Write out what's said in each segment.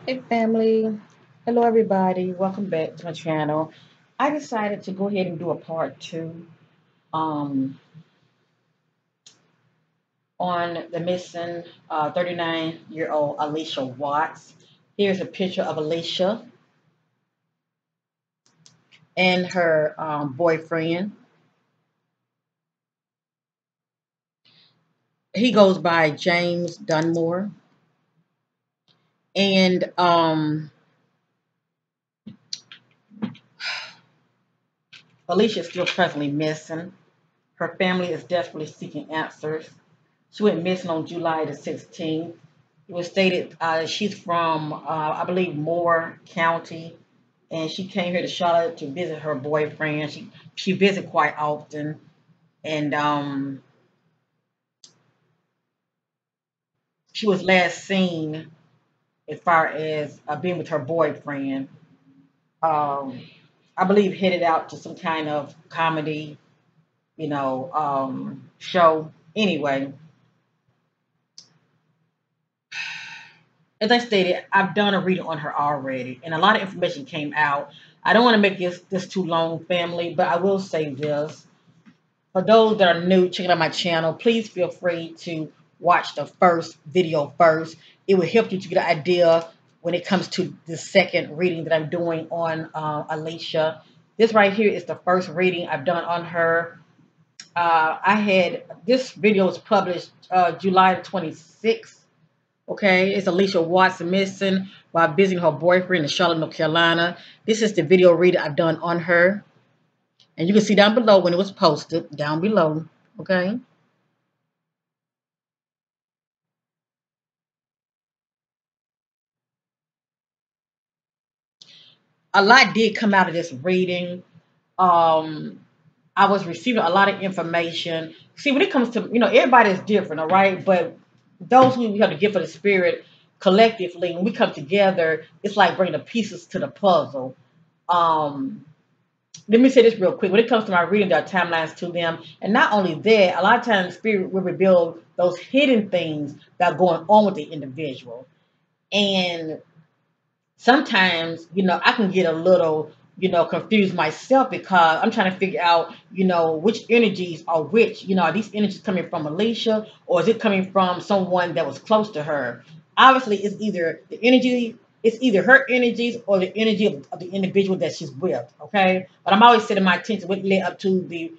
Hey family, hello everybody, welcome back to my channel. I decided to go ahead and do a part two um, on the missing 39-year-old Alicia Watts. Here's a picture of Alicia and her boyfriend. He goes by James Dunmore, and Alicia is still presently missing. Her family is desperately seeking answers. She went missing on July the 16th. It was stated she's from, I believe, Moore County, and she came here to Charlotte to visit her boyfriend. She visits quite often, and she was last seen as far as being with her boyfriend. Um, I believe headed out to some kind of comedy, show. Anyway, as I stated, I've done a reading on her already, and a lot of information came out. I don't want to make this too long, family, but I will say this. For those that are new checking out my channel, please feel free to watch the first video first. It will help you to get an idea when it comes to the second reading that I'm doing on Alicia. This right here is the first reading I've done on her. This video was published July 26th. Okay, it's Alicia Watts missing while visiting her boyfriend in Charlotte, North Carolina. This is the video reading I've done on her. And you can see down below when it was posted, down below. Okay. A lot did come out of this reading. Um, I was receiving a lot of information. See, when it comes to, everybody is different, all right? But those who we have the gift of the spirit collectively, when we come together, it's like bringing the pieces to the puzzle. Um, Let me say this real quick. When it comes to my reading, there are timelines to them. And not only that, a lot of times spirit will reveal those hidden things that are going on with the individual. And sometimes, I can get a little, confused myself because I'm trying to figure out, which energies are which. Are these energies coming from Alicia or is it coming from someone that was close to her? Obviously, it's either her energies or the energy of the individual that she's with. Okay, but I'm always setting my attention what led up to the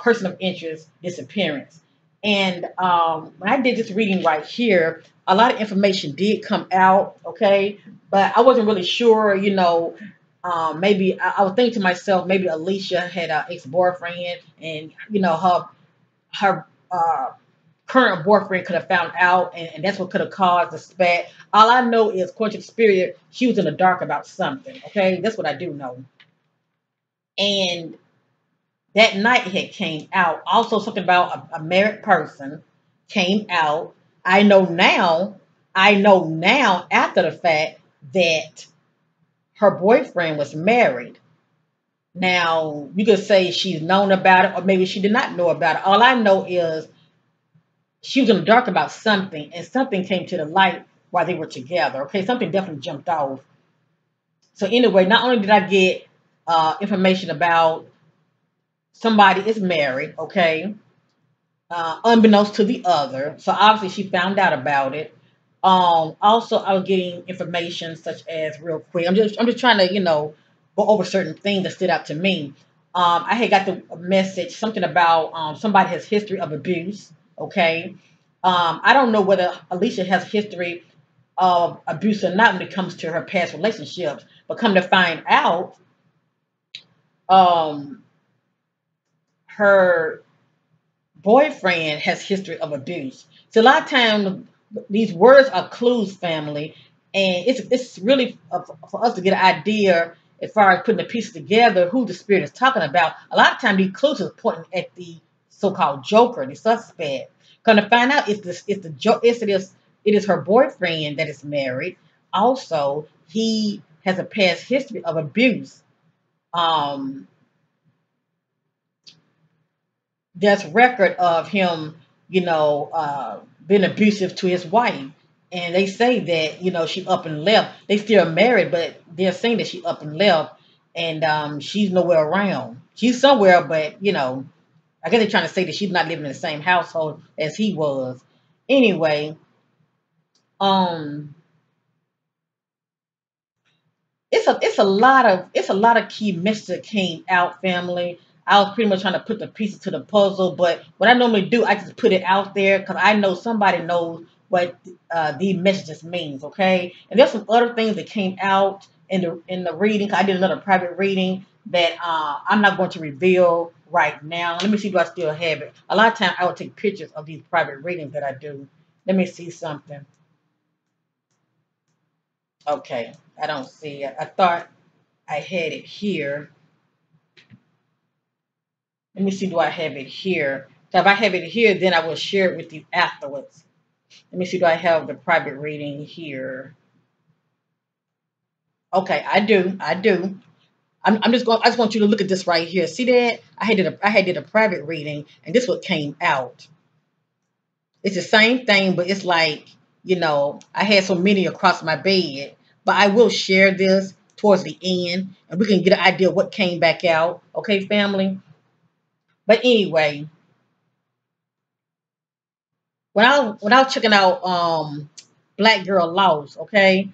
person of interest disappearance. And when I did this reading right here, a lot of information did come out. Okay, but I wasn't really sure, maybe I would think to myself, maybe Alicia had an ex-boyfriend and, her current boyfriend could have found out and that's what could have caused the spat. All I know is, according to the spirit, she was in the dark about something. Okay, that's what I do know. And that night it had came out. Also, something about a married person came out. I know now, after the fact that her boyfriend was married. Now, you could say she's known about it, or maybe she did not know about it. All I know is she was in the dark about something, and something came to the light while they were together. Okay, something definitely jumped off. So anyway, not only did I get information about somebody is married, okay, unbeknownst to the other. So obviously she found out about it. Also, I was getting information such as real quick. I'm just trying to go over certain things that stood out to me. I had got the message something about somebody has history of abuse. Okay, I don't know whether Alicia has history of abuse or not when it comes to her past relationships, but come to find out, um, her boyfriend has history of abuse. So a lot of times these words are clues, family, and it's really for us to get an idea as far as putting the pieces together who the spirit is talking about. A lot of times these clues are pointing at the so-called joker, the suspect. Come to find out, it is her boyfriend that is married. Also, he has a past history of abuse. Um, there's record of him, being abusive to his wife. and they say that she up and left. They still married, but they're saying that she up and left, and she's nowhere around. She's somewhere, but I guess they're trying to say that she's not living in the same household as he was. Anyway, um, it's a lot of key messages that came out, family. I was pretty much trying to put the pieces to the puzzle, but what I normally do, I just put it out there because I know somebody knows what these messages means. Okay, and there's some other things that came out in the reading. 'Cause I did another private reading that I'm not going to reveal right now. Let me see, do I still have it? A lot of times I will take pictures of these private readings that I do. Let me see something. Okay, I don't see it. I thought I had it here. Let me see, do I have it here? So if I have it here, then I will share it with you afterwards. Let me see, do I have the private reading here? Okay, I do. I do. I'm just going. I just want you to look at this right here. See that? I had did a private reading, and this what came out. It's the same thing, but it's like I had so many across my bed. But I will share this towards the end, and we can get an idea of what came back out. Okay, family. But anyway, when I was checking out Black Girl Lost, okay,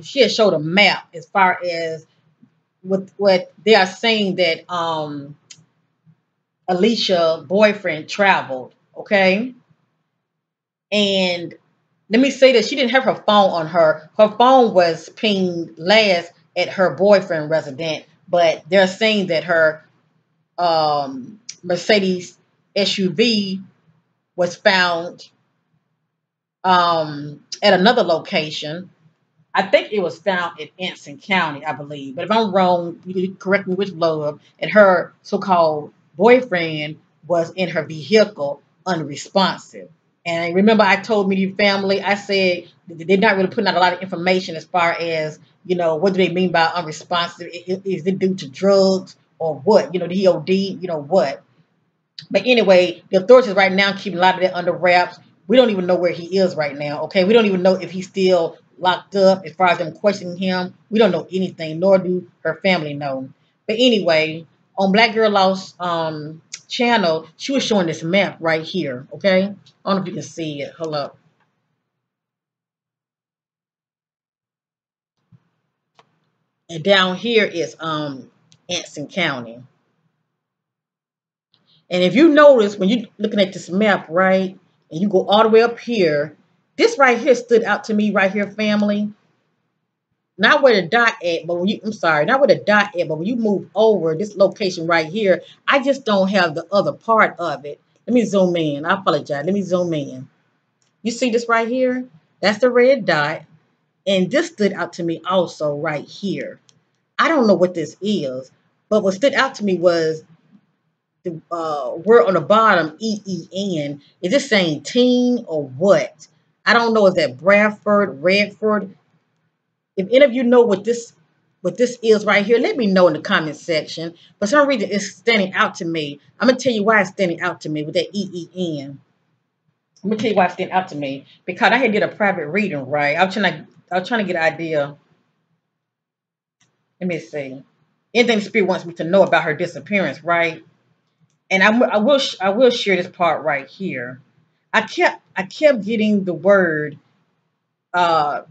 she had showed a map as far as what they are saying that Alicia boyfriend traveled, okay, and let me say that she didn't have her phone on her. Her phone was pinged last at her boyfriend resident, but they're saying that her Mercedes SUV was found at another location. I think it was found in Anson County, I believe. But if I'm wrong, you can correct me with love. And her so-called boyfriend was in her vehicle unresponsive. And remember, I told Media Family, I said they're not really putting out a lot of information as far as, what do they mean by unresponsive? Is it due to drugs or what? The EOD, what? But anyway, the authorities right now keeping a lot of that under wraps. We don't even know where he is right now. Okay, we don't even know if he's still locked up. As far as them questioning him, we don't know anything, nor do her family know. But anyway, on Black Girl Lost channel, she was showing this map right here. Okay, I don't know if you can see it. Hold up. And down here is Anson County. And if you notice when you're looking at this map, right, and you go all the way up here, this right here stood out to me right here, family. Not where the dot at, but I'm sorry, not where the dot at, but when you move over this location right here, I just don't have the other part of it. Let me zoom in. I apologize. Let me zoom in. You see this right here? That's the red dot. And this stood out to me also right here. I don't know what this is, but what stood out to me was the word on the bottom, EEN. Is this saying teen or what? I don't know. Is that Bradford, Redford? If any of you know what this is right here, let me know in the comment section. For some reason, it's standing out to me. I'm gonna tell you why it's standing out to me with that EEN. I'm gonna tell you why it's standing out to me because I had did a private reading, right? I was trying to get an idea. Let me see. Anything the spirit wants me to know about her disappearance, right? And I will share this part right here. I kept getting the word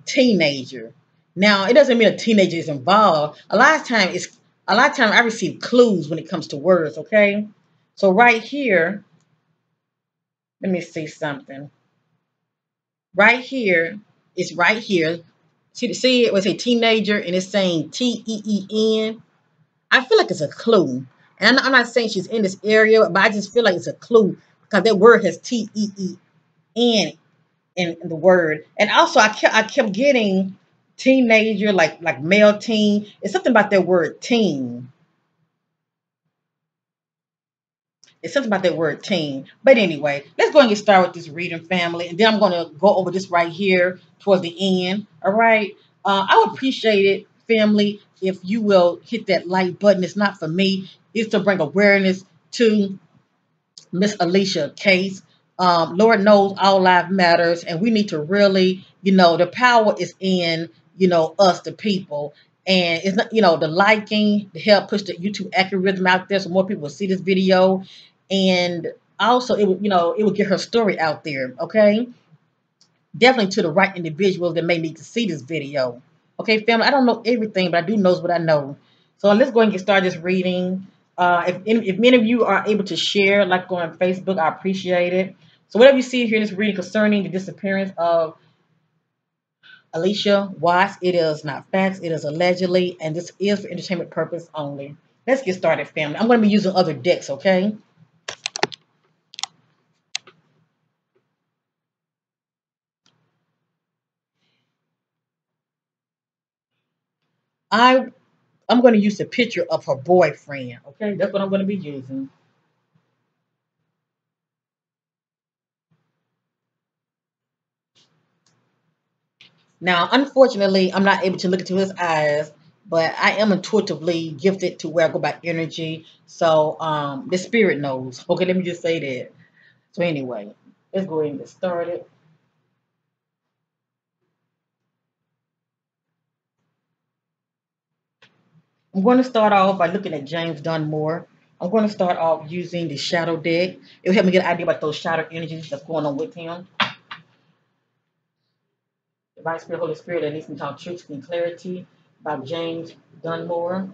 teenager. Now it doesn't mean a teenager is involved. A lot of time I receive clues when it comes to words, okay? So right here, let me see something. Right here, it's right here. See it was a teenager and it's saying TEEN. I feel like it's a clue. And I'm not saying she's in this area, but I just feel like it's a clue because that word has TEEN in the word. And also I kept getting teenager, like male teen. It's something about that word teen. It's something about that word teen. But anyway, let's go and get started with this reading, family. And then I'm going to go over this right here towards the end. All right. I would appreciate it, family, if you will hit that like button. It's not for me. It's to bring awareness to Miss Alicia case. Lord knows all life matters, and we need to really, the power is in, us, the people. And it's not, the liking to help push the YouTube algorithm out there so more people will see this video. And also it would, it would get her story out there, okay? Definitely to the right individuals that may need to see this video. Okay, family, I don't know everything, but I do know what I know. So let's go and get started this reading. If many of you are able to share, like go on Facebook, I appreciate it. So whatever you see here in this reading concerning the disappearance of Alicia Watts, it is not facts, it is allegedly, and this is for entertainment purpose only. Let's get started, family. I'm going to be using other decks, okay? I'm going to use a picture of her boyfriend, okay? That's what I'm going to be using. Now, unfortunately, I'm not able to look into his eyes, but I am intuitively gifted to where I go by energy. So the spirit knows. Okay, let me just say that. So anyway, let's go ahead and get started. I'm going to start off by looking at James Dunmore. I'm going to start off using the shadow deck. It'll help me get an idea about those shadow energies that's going on with him. Divine Spirit, Holy Spirit, that needs to talk truth and clarity about James Dunmore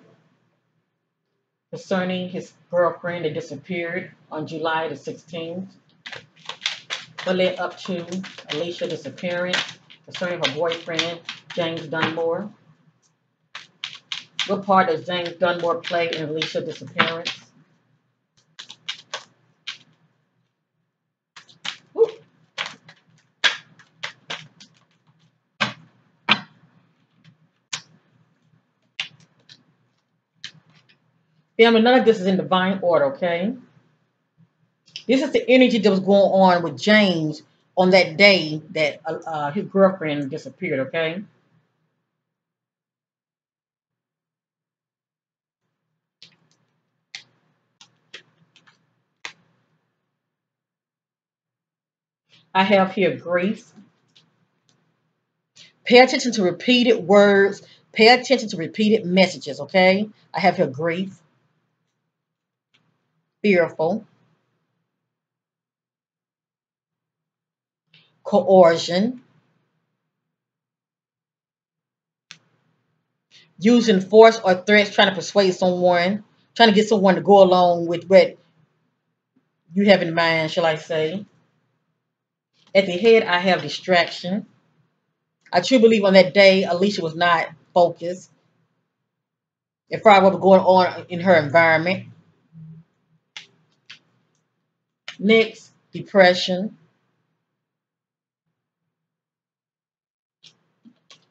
concerning his girlfriend that disappeared on July the 16th. What led up to Alicia disappearance concerning her boyfriend, James Dunmore. What part does James Dunmore play in Alicia disappearance? Woo. Family, none of this is in divine order, okay? This is the energy that was going on with James on that day that his girlfriend disappeared, okay? I have here grief. Pay attention to repeated words. Pay attention to repeated messages, okay? I have here grief, fearful, coercion, using force or threats, trying to persuade someone, trying to get someone to go along with what you have in mind, shall I say. At the head, I have distraction. I truly believe on that day, Alicia was not focused as far as what was going on in her environment. Next, depression.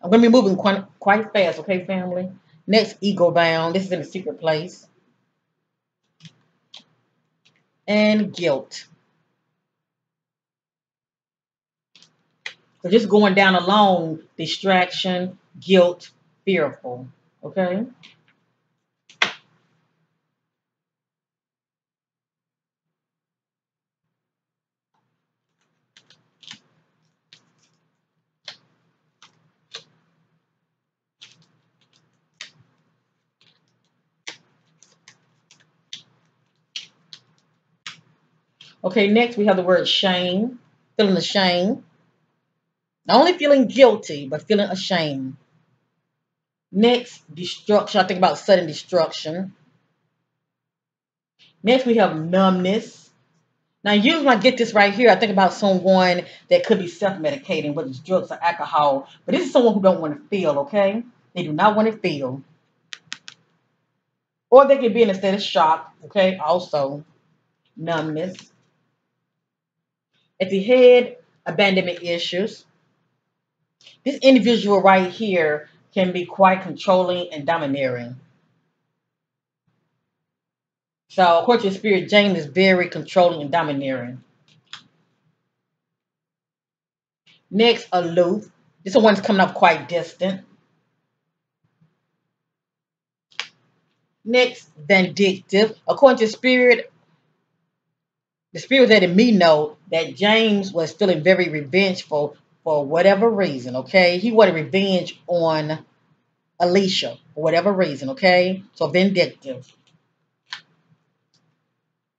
I'm going to be moving quite fast, okay, family? Next, ego bound. This is in a secret place. And guilt. So just going down along, distraction, guilt, fearful, okay? Okay, next we have the word shame, feeling ashamed. Not only feeling guilty, but feeling ashamed. Next, destruction. I think about sudden destruction. Next, we have numbness. Now, usually when I get this right here, I think about someone that could be self-medicating, whether it's drugs or alcohol. But this is someone who don't want to feel, okay? They do not want to feel. Or they could be in a state of shock, okay? Also, numbness. At the head, abandonment issues. This individual right here can be quite controlling and domineering. So, according to the spirit, James is very controlling and domineering. Next, aloof. This one's coming up quite distant. Next, vindictive. According to spirit, the spirit that in me know that James was feeling very revengeful for whatever reason, okay? He wanted revenge on Alicia for whatever reason, okay? So vindictive.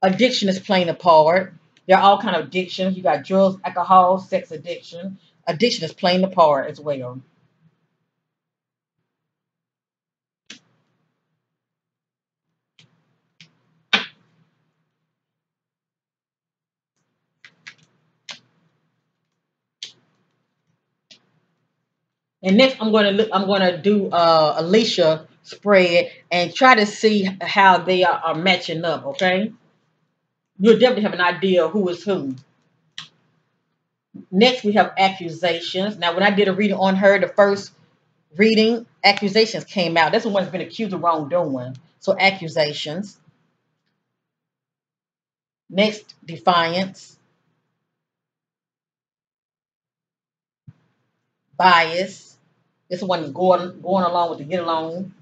Addiction is playing a part. There are all kind of addictions. You got drugs, alcohol, sex addiction. Addiction is playing the part as well. And next, I'm gonna look. I'm gonna do Alicia spread and try to see how they are matching up. Okay, you'll definitely have an idea who is who. Next, we have accusations. Now, when I did a reading on her, the first reading, accusations came out. That's the one that's been accused of wrongdoing. So accusations. Next, defiance, bias. This one is going along with the get along,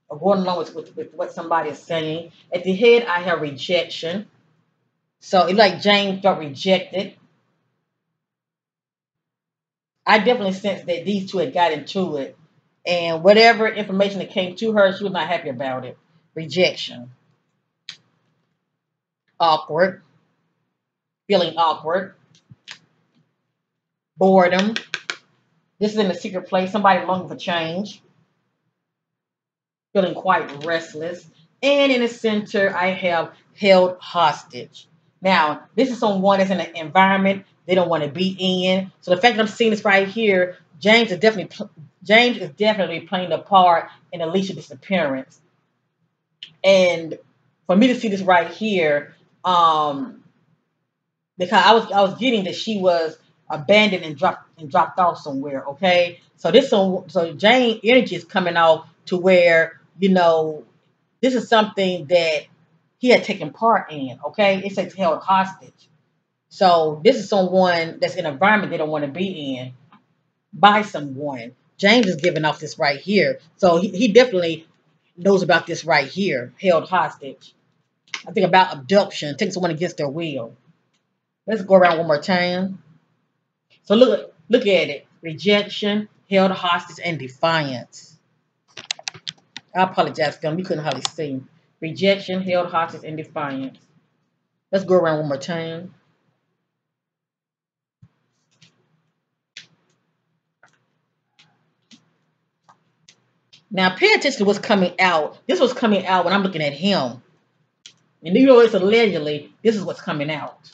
or going along with what somebody is saying. At the head, I have rejection. So it's like James felt rejected. I definitely sensed that these two had got into it. And whatever information that came to her, she was not happy about it. Rejection. Awkward. Feeling awkward. Boredom. This is in a secret place. Somebody longing for change. Feeling quite restless. And in the center, I have held hostage. Now, this is someone that's in an environment they don't want to be in. So the fact that I'm seeing this right here, James is definitely playing a part in Alicia's disappearance. And for me to see this right here, because I was getting that she was abandoned and dropped off somewhere. Okay, so so Jane energy is coming off to where this is something that he had taken part in. Okay, it says held hostage. So this is someone that's in an environment they don't want to be in by someone. James is giving off this right here, so he definitely knows about this right here, held hostage. I think about abduction, taking someone against their will. Let's go around one more time. So look at it. Rejection, held hostage, and defiance. I apologize, film. You couldn't hardly see. Rejection, held hostage, and defiance. Let's go around one more time. Now pay attention to what's coming out. This was coming out when I'm looking at him. And it's allegedly, this is what's coming out.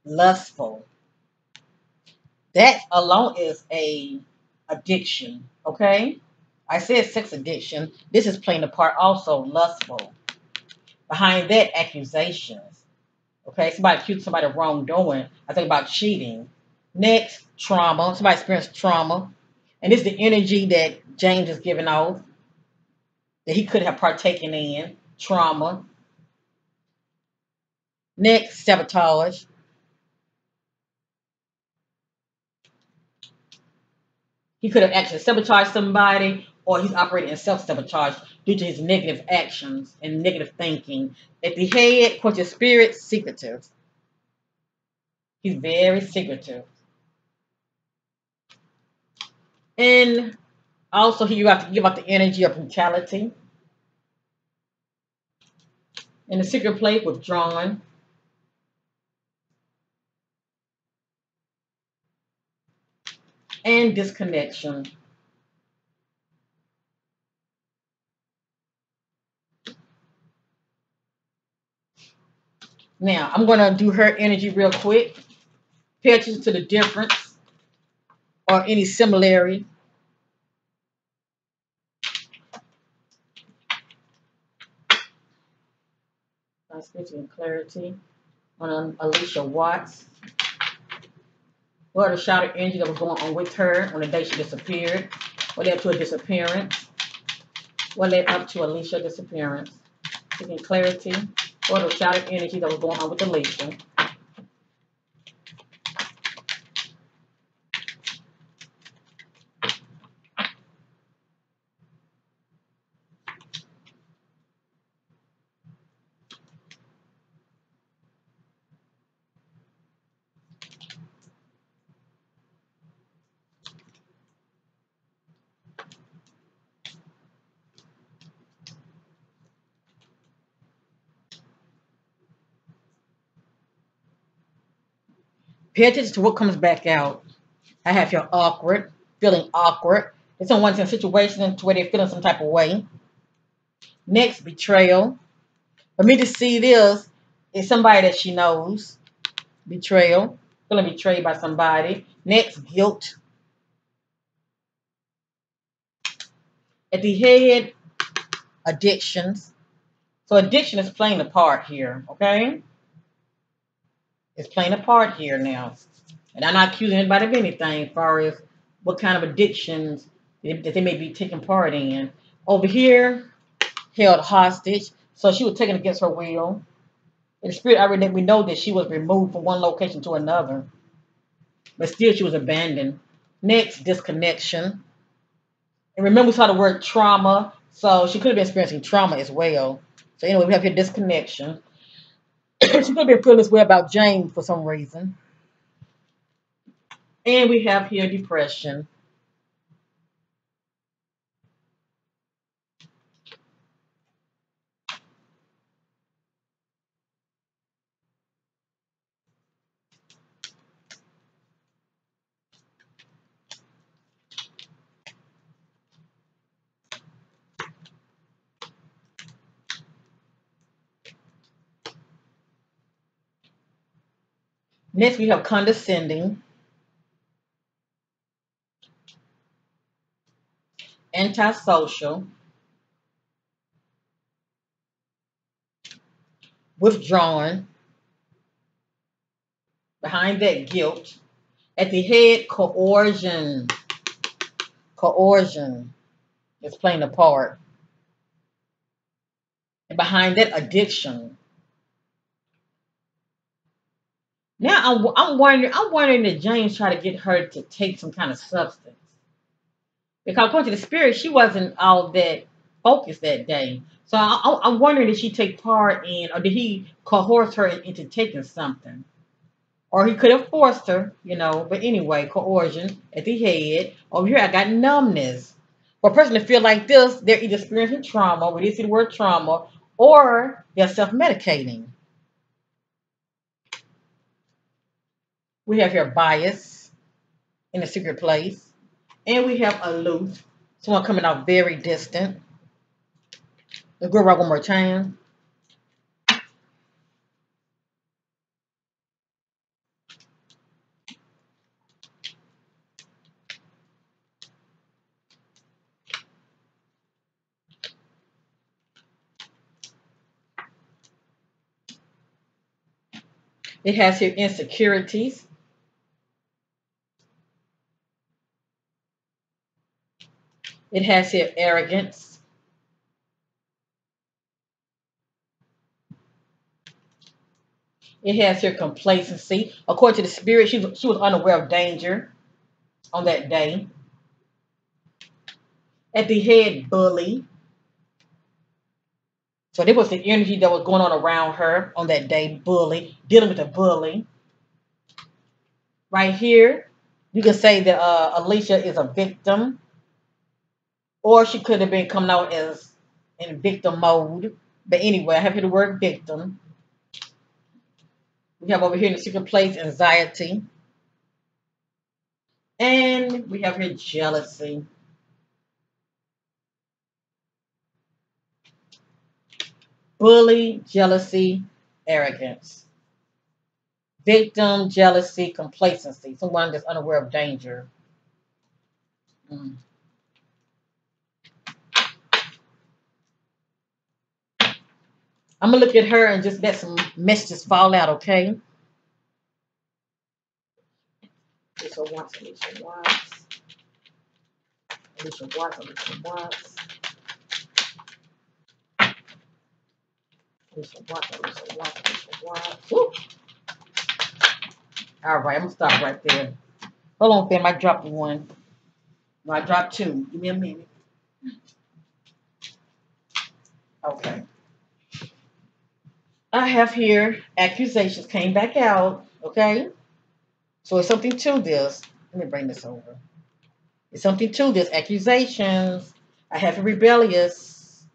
Lustful. That alone is a addiction. Okay? I said sex addiction. This is playing a part also, lustful. Behind that, accusations. Okay, somebody accused somebody of wrongdoing. I think about cheating. Next, trauma. Somebody experienced trauma. And this is the energy that James is giving off that he could have partaken in. Trauma. Next, sabotage. He could have actually sabotaged somebody, or he's operating in self-sabotage due to his negative actions and negative thinking. At the head, of course, your spirit, secretive. He's very secretive. And also, you have to give out the energy of brutality. In the secret place, withdrawn. And disconnection. Now, I'm going to do her energy real quick. Pay attention to the difference or any similarity. Transparency and clarity on Alicia Watts. What are the shouted energy that was going on with her on the day she disappeared? What led to a disappearance? What led up to Alicia's disappearance? Seeking clarity. What are the shouted energy that was going on with Alicia? Pay attention to what comes back out. I have here awkward, feeling awkward. It's someone's in a situation where they're feeling some type of way. Next, betrayal. For me to see this, is somebody that she knows. Betrayal. Feeling betrayed by somebody. Next, guilt. At the head, addictions. So addiction is playing a part here, okay? It's playing a part here now. And I'm not accusing anybody of anything as far as what kind of addictions that they may be taking part in. Over here, held hostage. So she was taken against her will. In the spirit, already we know that she was removed from one location to another. But still she was abandoned. Next, disconnection. And remember we saw the word trauma. So she could have been experiencing trauma as well. So anyway, we have here disconnection. She could have been feeling this way about James for some reason. And we have here depression. Next, we have condescending, antisocial, withdrawn. Behind that, guilt. At the head, coercion. Coercion is playing a part. And behind that, addiction. Now I'm wondering if James tried to get her to take some kind of substance. Because according to the spirit, she wasn't all that focused that day. So I'm wondering did she take part in, or did he coerce her into taking something? Or he could have forced her, you know. But anyway, coercion at the head. Over here, I got numbness. For a person to feel like this, they're either experiencing trauma, we did see the word trauma, or they're self-medicating. We have here bias in a secret place. And we have aloof, someone coming out very distant. Let's go right one more time. It has here insecurities. It has here arrogance. It has here complacency. According to the spirit, she was unaware of danger on that day. At the head, bully. So there was the energy that was going on around her on that day, bully, dealing with a bully. Right here, you can say that Alicia is a victim, or she could have been coming out as in victim mode. But anyway, I have here the word victim. We have over here in the secret place anxiety. And we have here jealousy. Bully, jealousy, arrogance. Victim, jealousy, complacency. Someone that's unaware of danger. Mm. I'm going to look at her and just let some messages fall out, okay? Alicia Watts, Alicia Watts. Alicia Watts, Alicia Watts. Alicia Watts, Alicia Watts, Alicia Watts. Woo! All right, I'm going to stop right there. Hold on, fam. I dropped one. No, I dropped two. Give me a minute. Okay. I have here accusations came back out. Okay. So it's something to this. Let me bring this over. It's something to this. Accusations. I have here rebellious.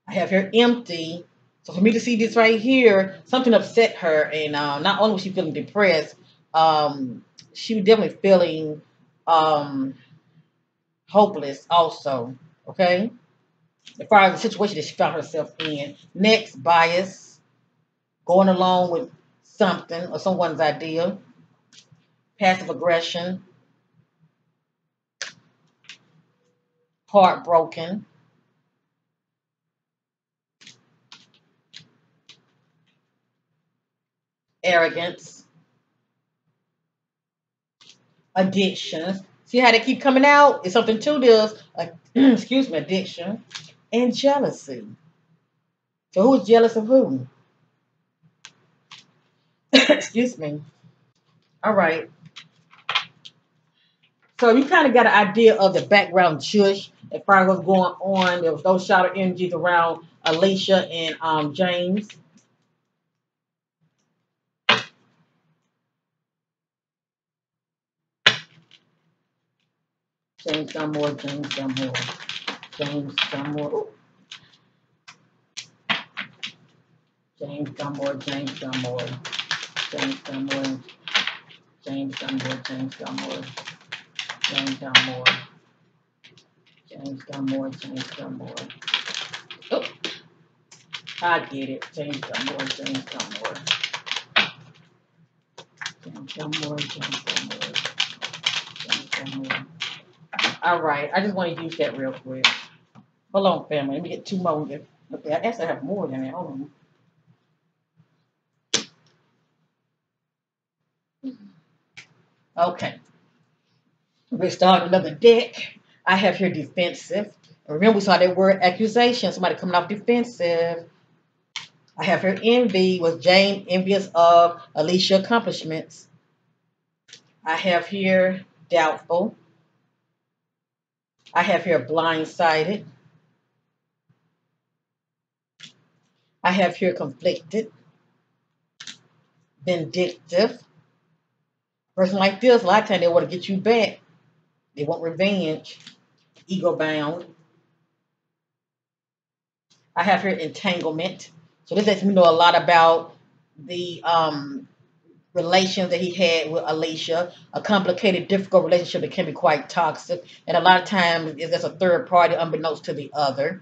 I have here empty. So for me to see this right here, something upset her, and not only was she feeling depressed, she was definitely feeling um, hopeless also. Okay, as far as the situation that she found herself in. Next, bias, going along with something or someone's idea. Passive aggression, heartbroken, arrogance, addictions. See how they keep coming out? It's something to this. Excuse me, addiction and jealousy. So who's jealous of who? Excuse me. All right. So you kind of got an idea of the background shush as far as what's going on. There was those shadow energies around Alicia and James. James Dunmore, James Dunmore, James Dunmore, James Dunmore, James Dunmore, James Dunmore, James Dunmore, James Dunmore, James Dunmore, James Dunmore, James Dunmore. Oh, I get it. James Dunmore, James Dunmore, James Dunmore, James Dunmore, James Dunmore. All right, I just want to use that real quick. Hold on, family. Let me get two more. Okay, I guess I have more than that. Hold on. Okay, we're starting another deck. I have here defensive. Remember, we saw that word accusation. Somebody coming off defensive. I have here envy. Was Jane envious of Alicia's accomplishments? I have here doubtful. I have here blindsided. I have here conflicted, vindictive. Person like this, a lot of times they want to get you back. They want revenge. Ego bound. I have here entanglement. So this lets me know a lot about the relations that he had with Alicia, a complicated, difficult relationship that can be quite toxic, and a lot of times there's a third party unbeknownst to the other.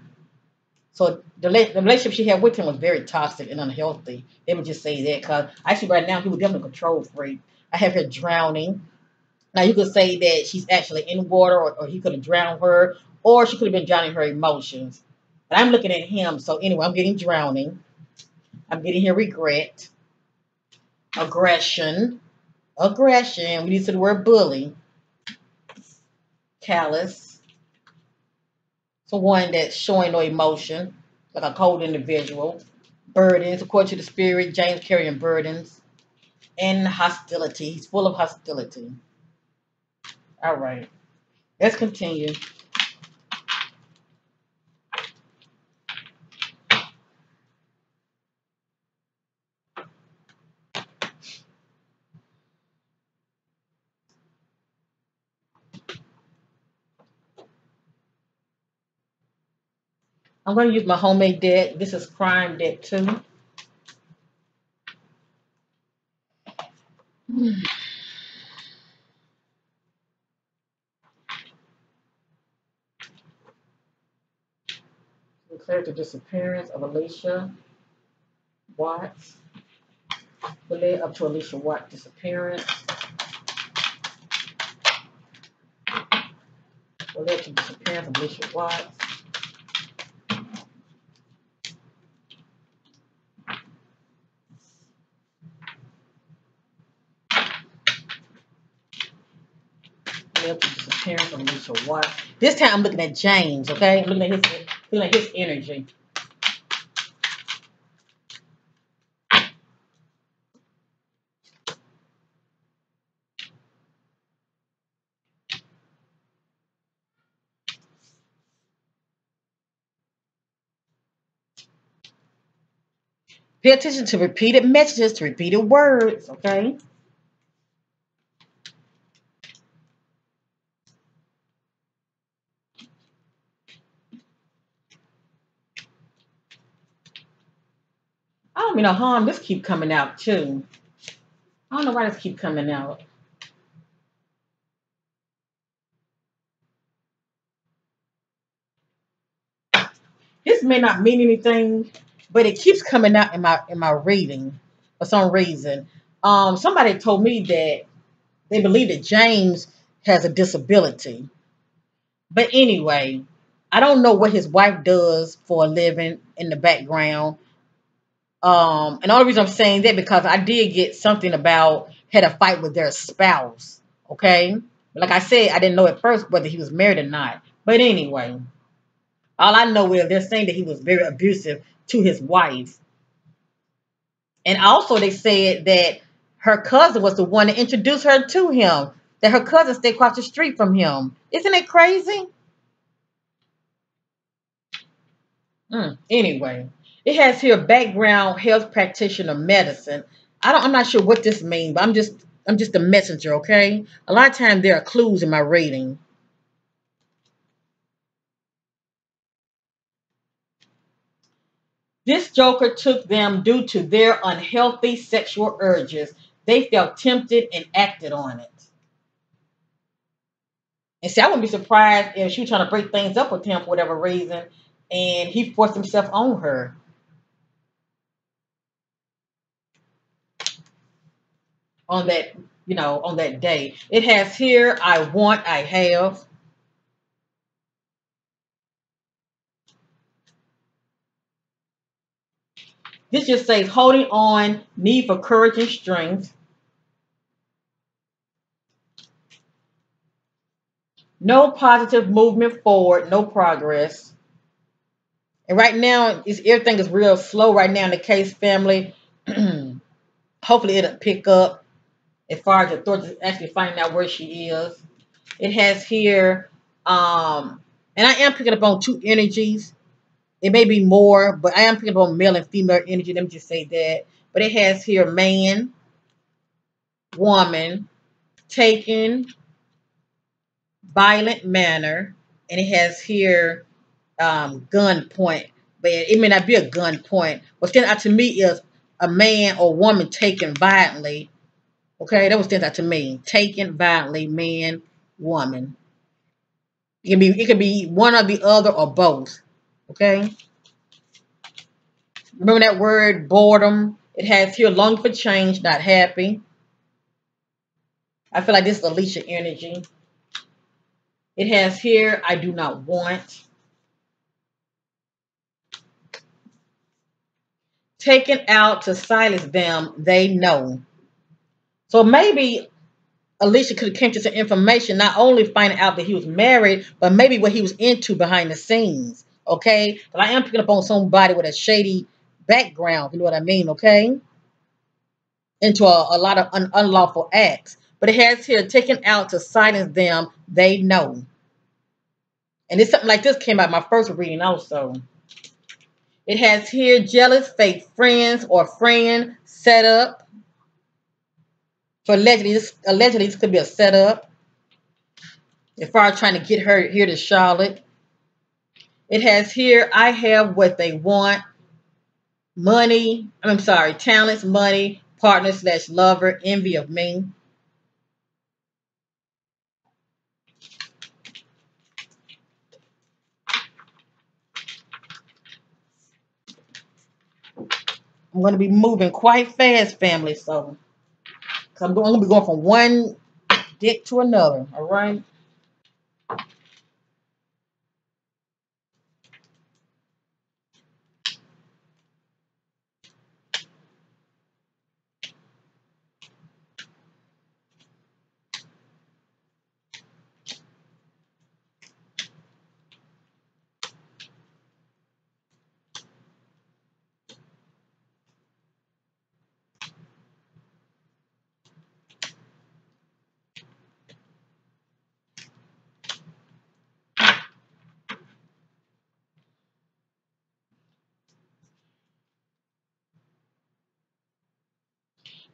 So the relationship she had with him was very toxic and unhealthy. Let me just say that because actually right now he was definitely a control freak. I have her drowning. Now you could say that she's actually in water, or he could have drowned her, or she could have been drowning her emotions. But I'm looking at him, so anyway, I'm getting drowning. I'm getting here regret, aggression, aggression. We use the word bully, callous, someone that's showing no emotion, like a cold individual. Burdens, according to the spirit, James carrying burdens, and hostility. He's full of hostility. All right, let's continue. I'm going to use my homemade deck. This is crime deck too. Declare the disappearance of Alicia Watts. We led up to Alicia Watts' disappearance. We led to the disappearance of Alicia Watts. We led to the disappearance of Alicia Watts. This time I'm looking at James, okay? I'm looking at feeling his energy. Pay attention to repeated messages, to repeated words, okay? don't mean no harm. This keep coming out too. I don't know why this keep coming out. This may not mean anything, but it keeps coming out in my reading for some reason. Somebody told me that they believe that James has a disability. But anyway, I don't know what his wife does for a living in the background. And the only reason I'm saying that because I did get something about had a fight with their spouse. Okay. Like I said, I didn't know at first whether he was married or not. But anyway, all I know is they're saying that he was very abusive to his wife. And also they said that her cousin was the one that introduced her to him. That her cousin stayed across the street from him. Isn't it crazy? Anyway, it has here background health practitioner medicine. I'm not sure what this means, but I'm just a messenger, okay? A lot of times there are clues in my reading. This joker took them due to their unhealthy sexual urges. They felt tempted and acted on it. And see, I wouldn't be surprised if she was trying to break things up with him for whatever reason, and he forced himself on her on that, on that day. It has here, I want, I have. This just says holding on, need for courage and strength. No positive movement forward, no progress. And right now, everything is real slow right now in the case family. Hopefully it'll pick up as far as the authorities actually finding out where she is. It has here, and I am picking up on two energies. It may be more, but I am picking up on male and female energy. Let me just say that. But it has here man, woman, taken, violent manner, and it has here gun point. But it may not be a gun point. What stands out to me is a man or woman taken violently. Okay, that was stands out to me. Taken violently, man, woman. It can be one or the other or both. Okay. Remember that word boredom? It has here longing for change, not happy. I feel like this is Alicia energy. It has here I do not want. Taken out to silence them, they know. So maybe Alicia could have came to some information, not only finding out that he was married, but maybe what he was into behind the scenes. Okay? But I am picking up on somebody with a shady background, you know what I mean, okay? Into a lot of unlawful acts. But it has here taken out to silence them, they know. And it's something like this came out my first reading also. It has here jealous, fake friends or friend set up. For allegedly this could be a setup. As far as trying to get her here to Charlotte. It has here, I have what they want. Money, I'm sorry, talents, money, partner / lover, envy of me. I'm going to be moving quite fast, family. So, I'm going to be going from one dick to another. All right.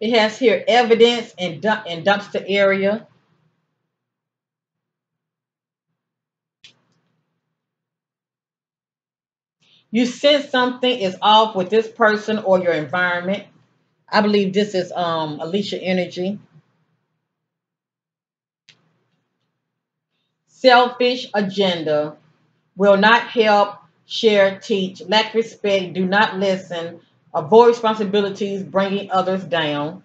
It has here evidence in dumpster area. You sense something is off with this person or your environment. I believe this is Alicia energy. Selfish agenda. Will not help, share, teach, lack respect, do not listen, avoid responsibilities, bringing others down.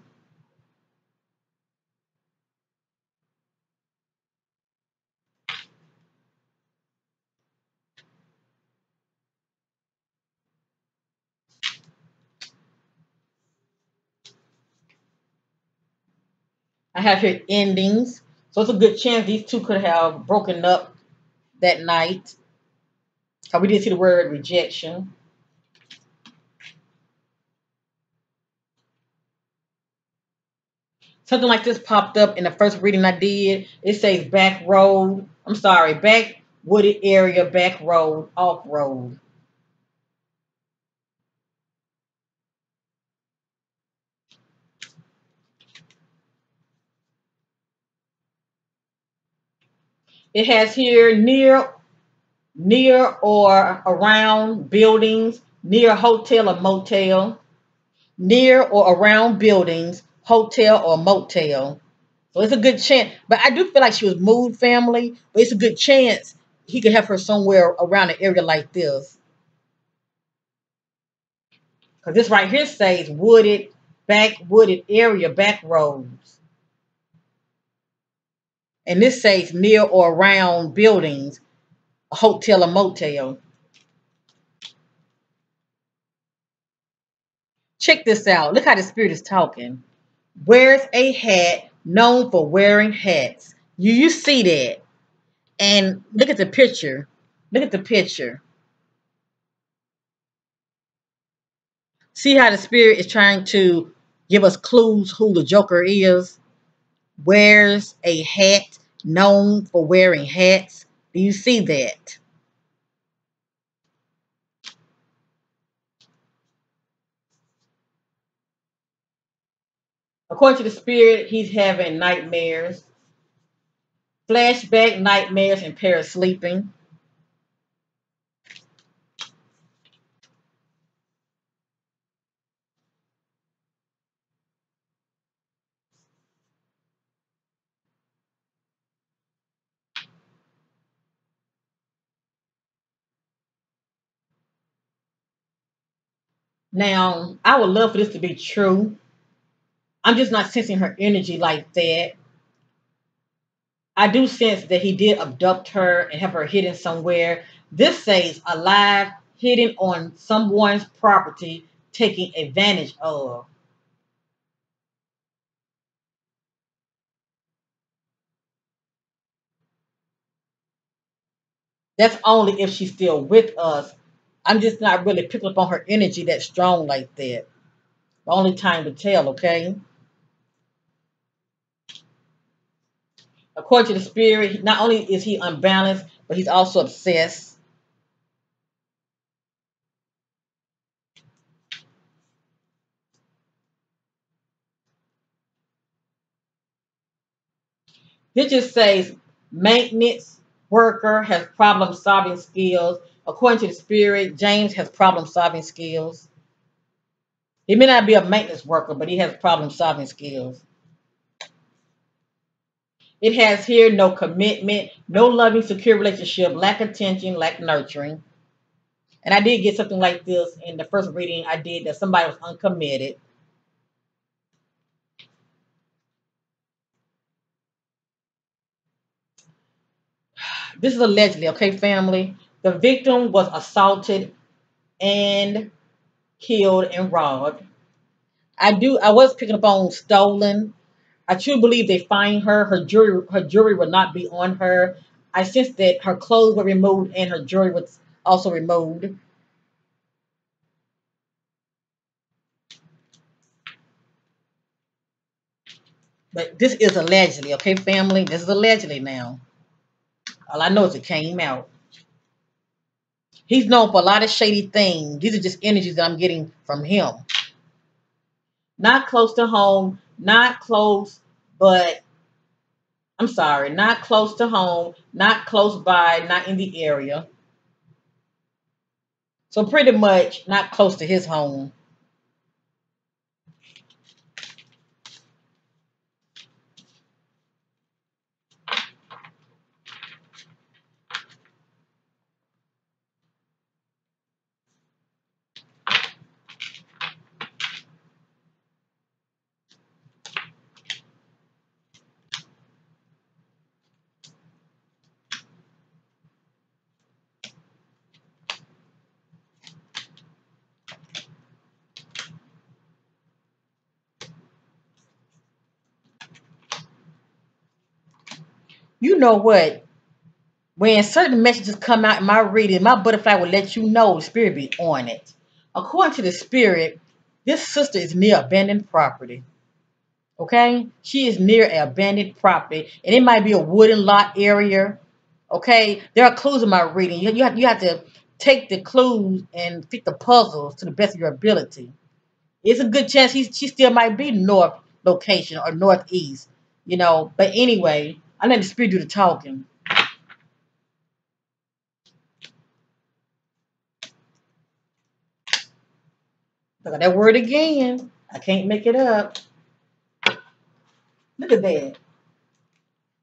I have here endings. So it's a good chance these two could have broken up that night. We did see the word rejection. Something like this popped up in the first reading I did. It says back road. I'm sorry, back wooded area, back road, off road. It has here near or around buildings, near a hotel or motel, near or around buildings, hotel or motel. So it's a good chance. But I do feel like she was moved family, but it's a good chance he could have her somewhere around an area like this. Because this right here says wooded area, back roads. And this says near or around buildings, a hotel or motel. Check this out. Look how the spirit is talking. Wears a hat, known for wearing hats. You see that. And look at the picture. Look at the picture. See how the spirit is trying to give us clues who the Joker is? Wears a hat, known for wearing hats. Do you see that? According to the spirit, he's having nightmares, flashback nightmares, impaired sleeping. Now, I would love for this to be true. I'm just not sensing her energy like that. I do sense that he did abduct her and have her hidden somewhere. This says alive, hidden on someone's property, taking advantage of. That's only if she's still with us. I'm just not really picking up on her energy that strong like that. The only time to tell, okay? According to the spirit, not only is he unbalanced, but he's also obsessed. This just says maintenance worker has problem solving skills. According to the spirit, James has problem solving skills. He may not be a maintenance worker, but he has problem solving skills. It has here no commitment, no loving, secure relationship, lack attention, lack nurturing. And I did get something like this in the first reading I did that somebody was uncommitted. This is allegedly, okay, family. The victim was assaulted and killed and robbed. I was picking up on stolen. I truly believe they find her. Her jewelry will not be on her. I sense that her clothes were removed and her jewelry was also removed. But this is allegedly, okay, family? This is allegedly now. All I know is it came out. He's known for a lot of shady things. These are just energies that I'm getting from him. Not close to home, not close, but I'm sorry, not close to home, not close by, not in the area. So pretty much not close to his home. You know what? When certain messages come out in my reading, my butterfly will let you know the spirit be on it. According to the spirit, this sister is near abandoned property. Okay? She is near an abandoned property. And it might be a wooden lot area. Okay? There are clues in my reading. You have to take the clues and fit the puzzles to the best of your ability. It's a good chance she still might be north location or northeast. But anyway, I let the spirit do the talking. Look at that word again. I can't make it up. Look at that.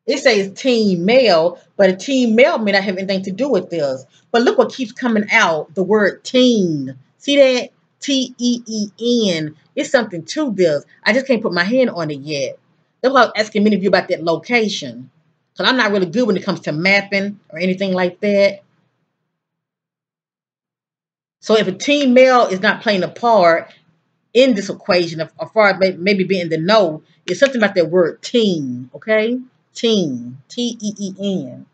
It says teen male, but a teen male may not have anything to do with this. But look what keeps coming out. The word teen. See that? Teen. It's something to this. I just can't put my hand on it yet. That's why I was asking many of you about that location. Because I'm not really good when it comes to mapping or anything like that. So if a teen male is not playing a part in this equation, as far as maybe being in the know, it's something about that word teen, okay? Teen, Teen.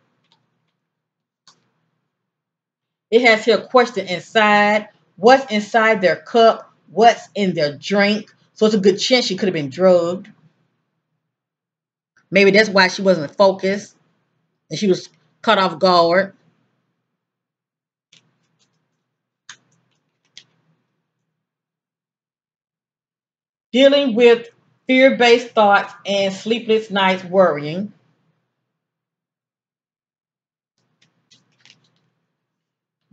It has here a question inside. What's inside their cup? What's in their drink? So it's a good chance she could have been drugged. Maybe that's why she wasn't focused and she was caught off guard. Dealing with fear-based thoughts and sleepless nights worrying.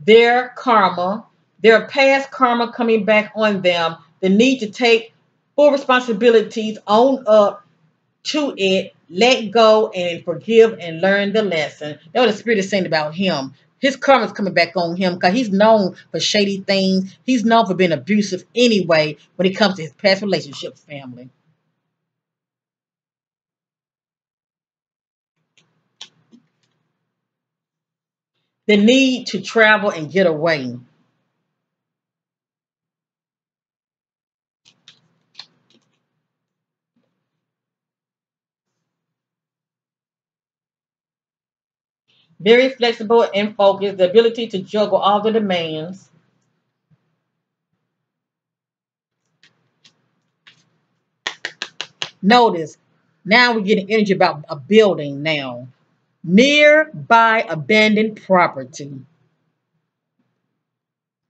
Their karma, their past karma coming back on them, the need to take full responsibilities, own up to it, let go and forgive and learn the lesson. That's what the spirit is saying about him. His karma is coming back on him because he's known for shady things. He's known for being abusive anyway when it comes to his past relationships, family. The need to travel and get away. Very flexible and focused, the ability to juggle all the demands. Notice, now we're getting energy about a building now. Nearby abandoned property.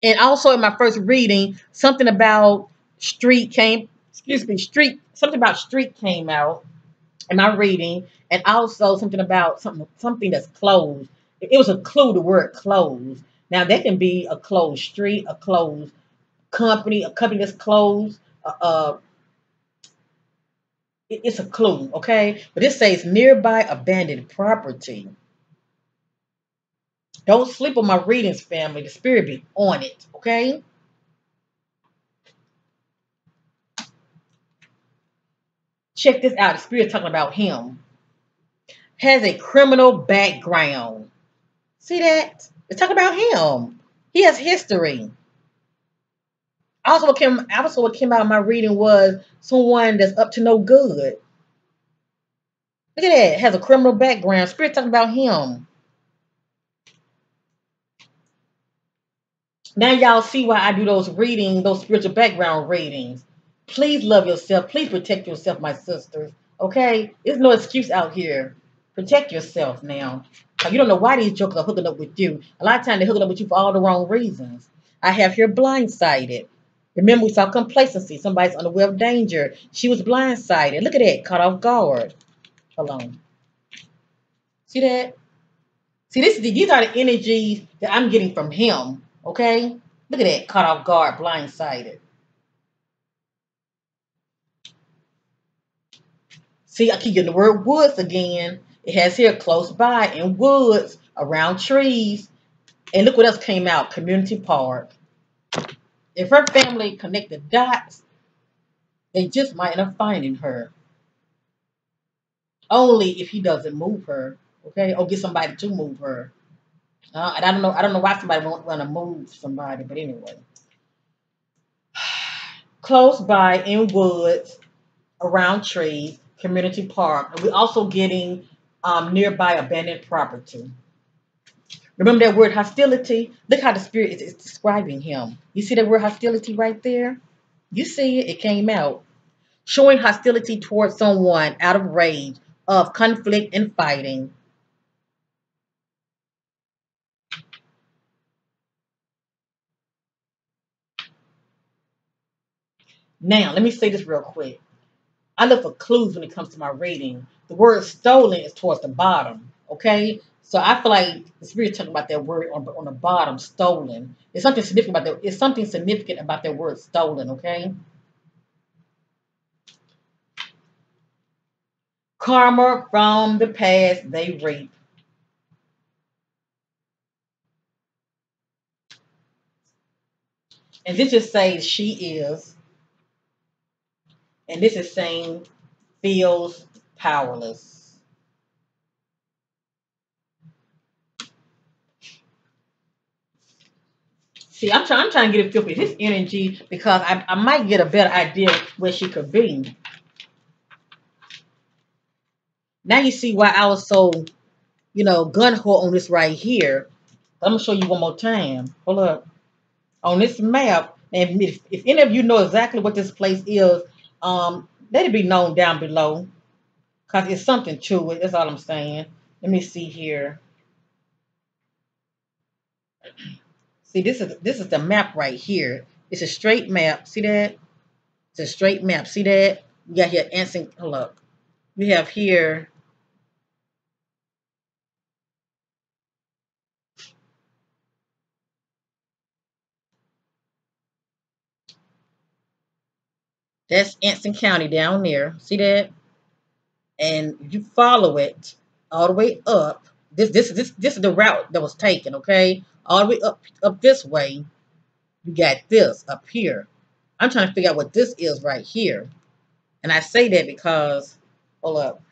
And also in my first reading, something about something about street came out in my reading, and also something about something that's closed. It was a clue, the word closed. Now that can be a closed street, a closed company, a company that's closed. It's a clue, okay? But it says nearby abandoned property. Don't sleep on my readings, family. The spirit be on it, okay? Check this out. The spirit talking about him. Has a criminal background. See that? It's talking about him. He has history. Also what came out of my reading was someone that's up to no good. Look at that. Has a criminal background. Spirit talking about him. Now y'all see why I do those readings, those spiritual background readings. Please love yourself. Please protect yourself, my sisters. Okay? There's no excuse out here. Protect yourself now. You don't know why these jokers are hooking up with you. A lot of times they're hooking up with you for all the wrong reasons. I have here blindsided. Remember, we saw complacency. Somebody's unaware of danger. She was blindsided. Look at that. Caught off guard. Hold on. See that? See, these are the energies that I'm getting from him. Okay? Look Look at that, caught off guard, blindsided. See, I keep getting the word woods again. It has here close by in woods, around trees. And look what else came out, community park. If her family connected dots, they just might end up finding her. Only if he doesn't move her, okay, or get somebody to move her. And I don't know why somebody won't want to move somebody, but anyway. Close by in woods, around trees, community park. And we're also getting nearby abandoned property. Remember that word hostility? Look how the spirit is describing him. You see that word hostility right there? You see it, it came out. Showing hostility towards someone out of rage, of conflict and fighting. Now, let me say this real quick. I look for clues when it comes to my reading. The word stolen is towards the bottom, okay? So I feel like the spirit talking about that word on the bottom, stolen. It's something significant about that. It's something significant about that word stolen, okay? Karma from the past they reap. And this just says she is, and this is saying feels powerless. See, I'm trying to get a feel for his energy because I might get a better idea where she could be. Now you see why I was so, gun ho on this right here. I'm gonna show you one more time. Hold up. On this map, and if any of you know exactly what this place is, let it be known down below. Cause it's something to it. That's all I'm saying. Let me see here. See, this is the map right here. It's a straight map. See that? It's a straight map. See that? We got here Anson. Hold up. We have here. That's Anson County down there. See that? And you follow it all the way up. This is the route that was taken. Okay, all the way up this way. You got this up here. I'm trying to figure out what this is right here, and I say that because hold up.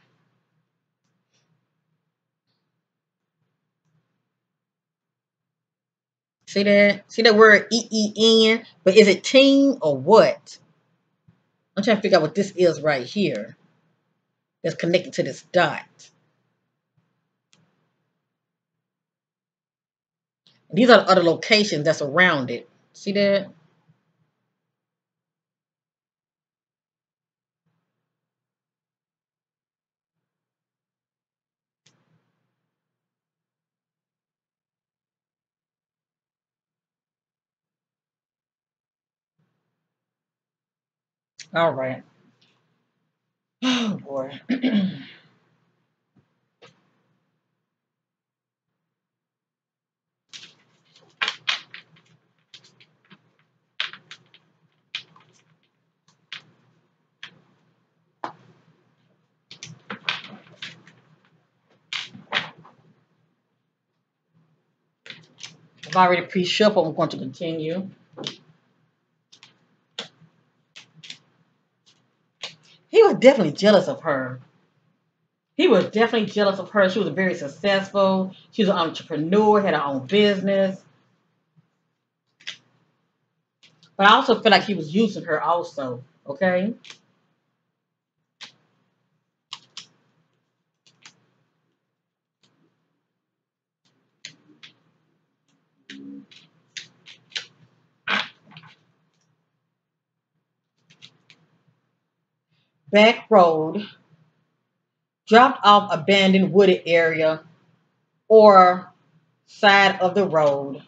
See that? See that word EEN? But is it team or what? I'm trying to figure out what this is right here that's connected to this dot. And these are the other locations that's around it. See that? All right. Oh boy. I've already pre-shuffled. I'm going to continue. He was definitely jealous of her. He was definitely jealous of her. She was very successful. She was an entrepreneur, had her own business. But I also feel like he was using her also. Okay? Back road, dropped off abandoned wooded area or side of the road.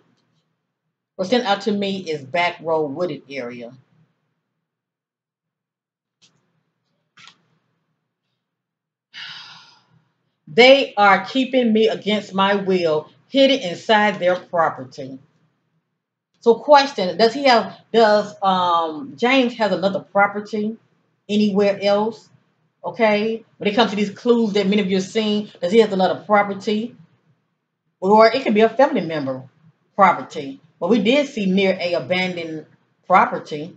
What sent out to me is back road wooded area. They are keeping me against my will, hidden inside their property. So question, does James has another property anywhere else? Okay. When it comes to these clues that many of you have seen, does he have another property? Or it could be a family member property. But we did see near a abandoned property.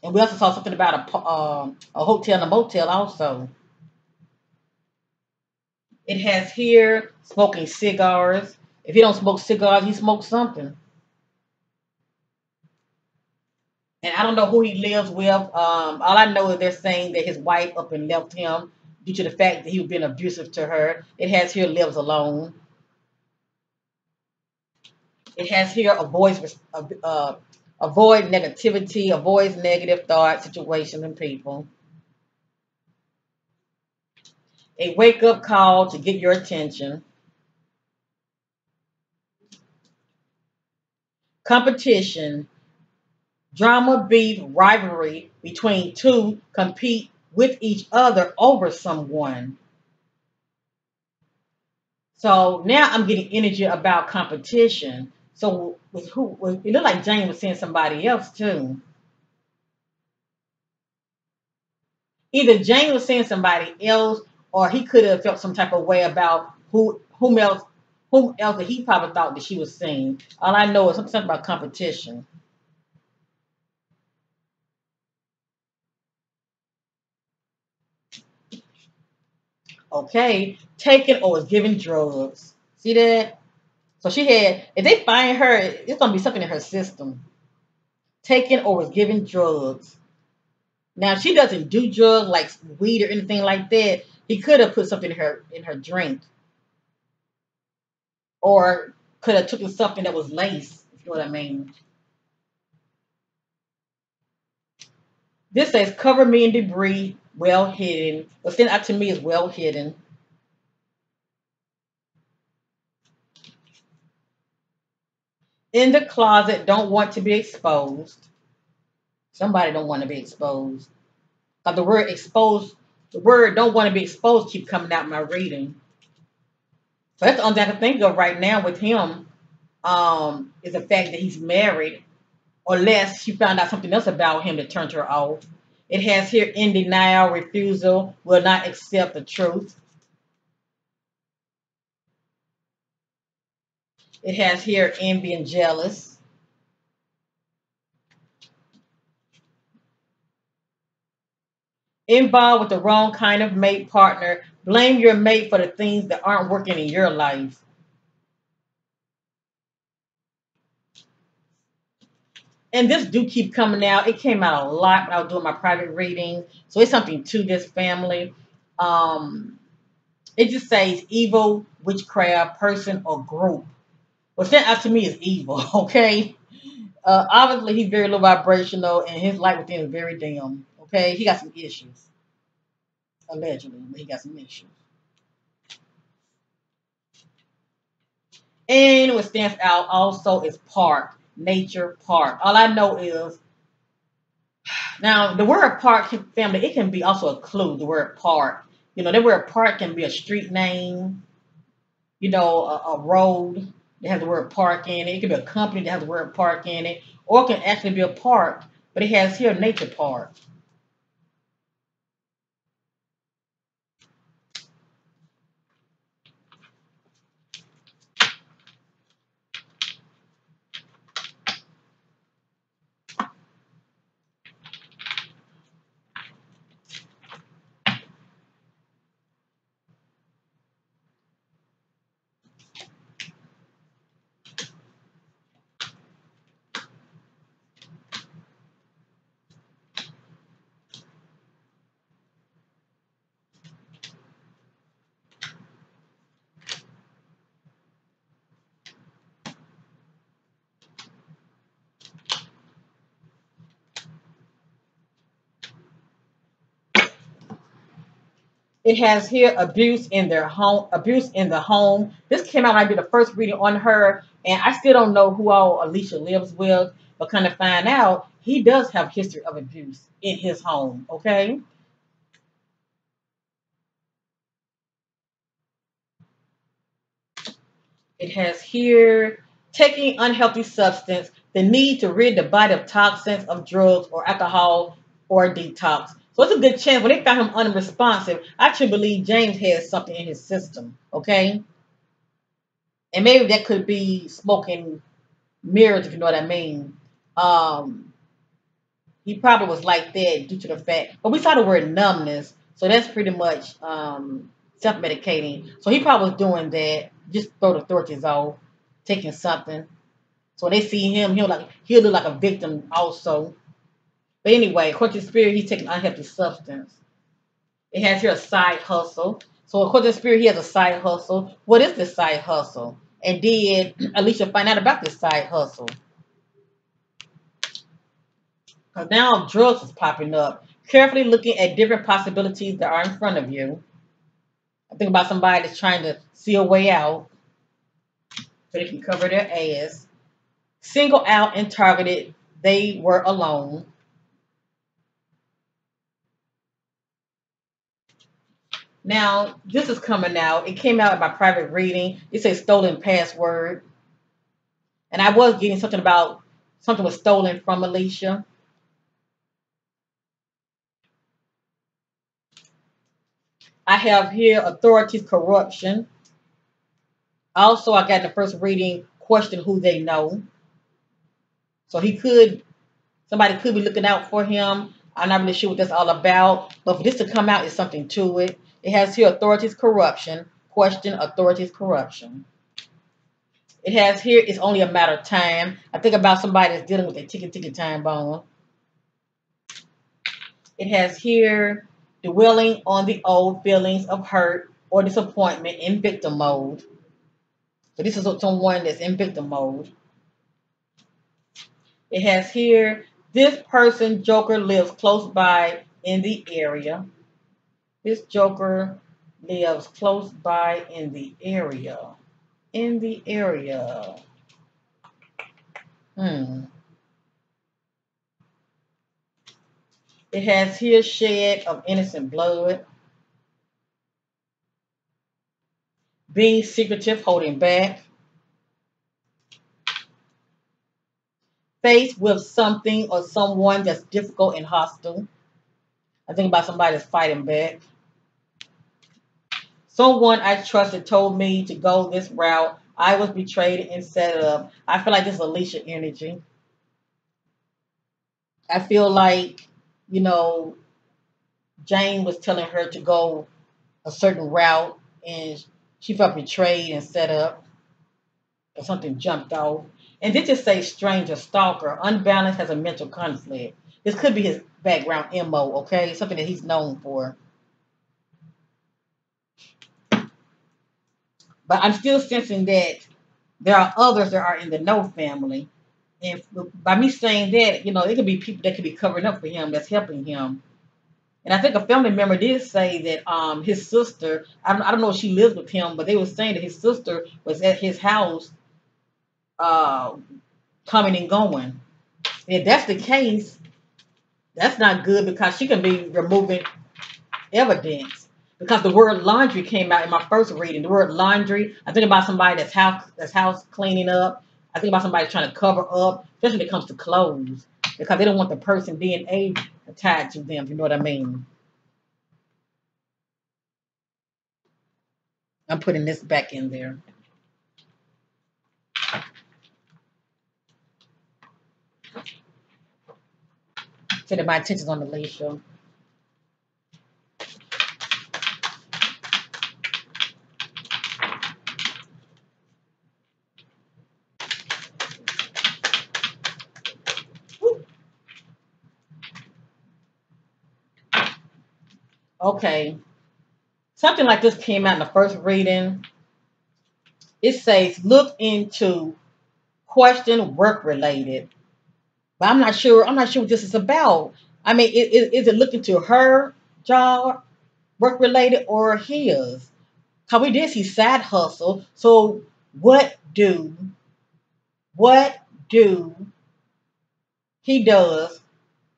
And we also saw something about a hotel and a motel also. It has here smoking cigars. If you don't smoke cigars, you smoke something. And I don't know who he lives with. All I know is they're saying that his wife up and left him due to the fact that he was being abusive to her. It has here lives alone. It has here avoid negativity, avoids negative thoughts, situations, and people. A wake up call to get your attention. Competition, drama, beef, rivalry between two compete with each other over someone. So now I'm getting energy about competition. So with who? It looked like Jane was seeing somebody else too. Either Jane was seeing somebody else, or he could have felt some type of way about whom else that he probably thought that she was seeing. All I know is something about competition. Okay, taking or was giving drugs. See that? So she had. If they find her, it's gonna be something in her system. Taking or was giving drugs. Now if she doesn't do drugs like weed or anything like that. He could have put something in her drink, or could have taken something that was laced. If you know what I mean. This says cover me in debris, well hidden. What's sent out to me is well hidden. In the closet, don't want to be exposed. Somebody don't want to be exposed. But the word exposed, the word don't want to be exposed keep coming out in my reading. So that's the only thing I can think of right now with him, is the fact that he's married, unless she found out something else about him that turned her off. It has here in denial, refusal, will not accept the truth. It has here envy and jealous. Involved with the wrong kind of mate partner. Blame your mate for the things that aren't working in your life. And this do keep coming out. It came out a lot when I was doing my private reading. So it's something to this family. Um, it just says evil, witchcraft, person, or group. What's sent out to me is evil, okay? Obviously, he's very low vibrational and his light within is very dim, okay? He got some issues, allegedly, but he got some issues. And what stands out also is park, nature park. All I know is now the word park family, it can be also a clue, the word park. You know, the word park can be a street name, a road that has the word park in it. It could be a company that has the word park in it, or it can actually be a park, but it has here nature park. It has here abuse in their home, abuse in the home. This came out might be the first reading on her, and I still don't know who all Alicia lives with, but kind of find out he does have history of abuse in his home. Okay, it has here taking unhealthy substance, the need to rid the body of toxins of drugs or alcohol or detox. So it's a good chance when they found him unresponsive, I actually believe James has something in his system, okay? And maybe that could be smoking mirrors, if you know what I mean. Um, he probably was like that due to the fact, but we saw the word numbness, so that's pretty much self-medicating. So he probably was doing that, just throw the authorities off, taking something. So when they see him, he'll look like a victim also. But anyway, according to the spirit, he's taking unhealthy substance. It has here a side hustle. So according to the spirit, he has a side hustle. What is this side hustle? And did Alicia find out about this side hustle? Because now drugs is popping up. Carefully looking at different possibilities that are in front of you. I think about somebody that's trying to see a way out so they can cover their ass. Single out and targeted, they were alone. Now, this is coming out. It came out in my private reading. It says stolen password. And I was getting something about something was stolen from Alicia. I have here authorities corruption. Also, I got in the first reading question who they know. So somebody could be looking out for him. I'm not really sure what that's all about. But for this to come out, is something to it. It has here authorities corruption. Question authorities corruption. It has here it's only a matter of time. I think about somebody that's dealing with a ticking time bomb. It has here dwelling on the old feelings of hurt or disappointment in victim mode. So this is someone that's in victim mode. It has here, this person, Joker, lives close by in the area. This Joker lives close by in the area. In the area. It has here shed of innocent blood. Being secretive, holding back. Faced with something or someone that's difficult and hostile. I think about somebody that's fighting back. Someone I trusted told me to go this route. I was betrayed and set up. I feel like this is Alicia energy. I feel like, you know, Jane was telling her to go a certain route and she felt betrayed and set up or something jumped off. And this just say stranger, stalker, unbalanced, has a mental conflict. This could be his background MO, okay? Something that he's known for. But I'm still sensing that there are others that are in the No family. And by me saying that, you know, it could be people that could be covering up for him, that's helping him. And I think a family member did say that his sister, I don't know if she lives with him, but they were saying that his sister was at his house uh, coming and going. If that's the case, that's not good because she can be removing evidence. Because the word laundry came out in my first reading. The word laundry, I think about somebody that's house cleaning up. I think about somebody trying to cover up, especially when it comes to clothes, because they don't want the person DNA tied to them. You know what I mean? I'm putting this back in there. So that my attention's on Alicia. Okay. Something like this came out in the first reading. It says, look into question work related. But I'm not sure. I'm not sure what this is about. I mean, is it looking to her job, work related, or his? Cause we did see side hustle. So what do he does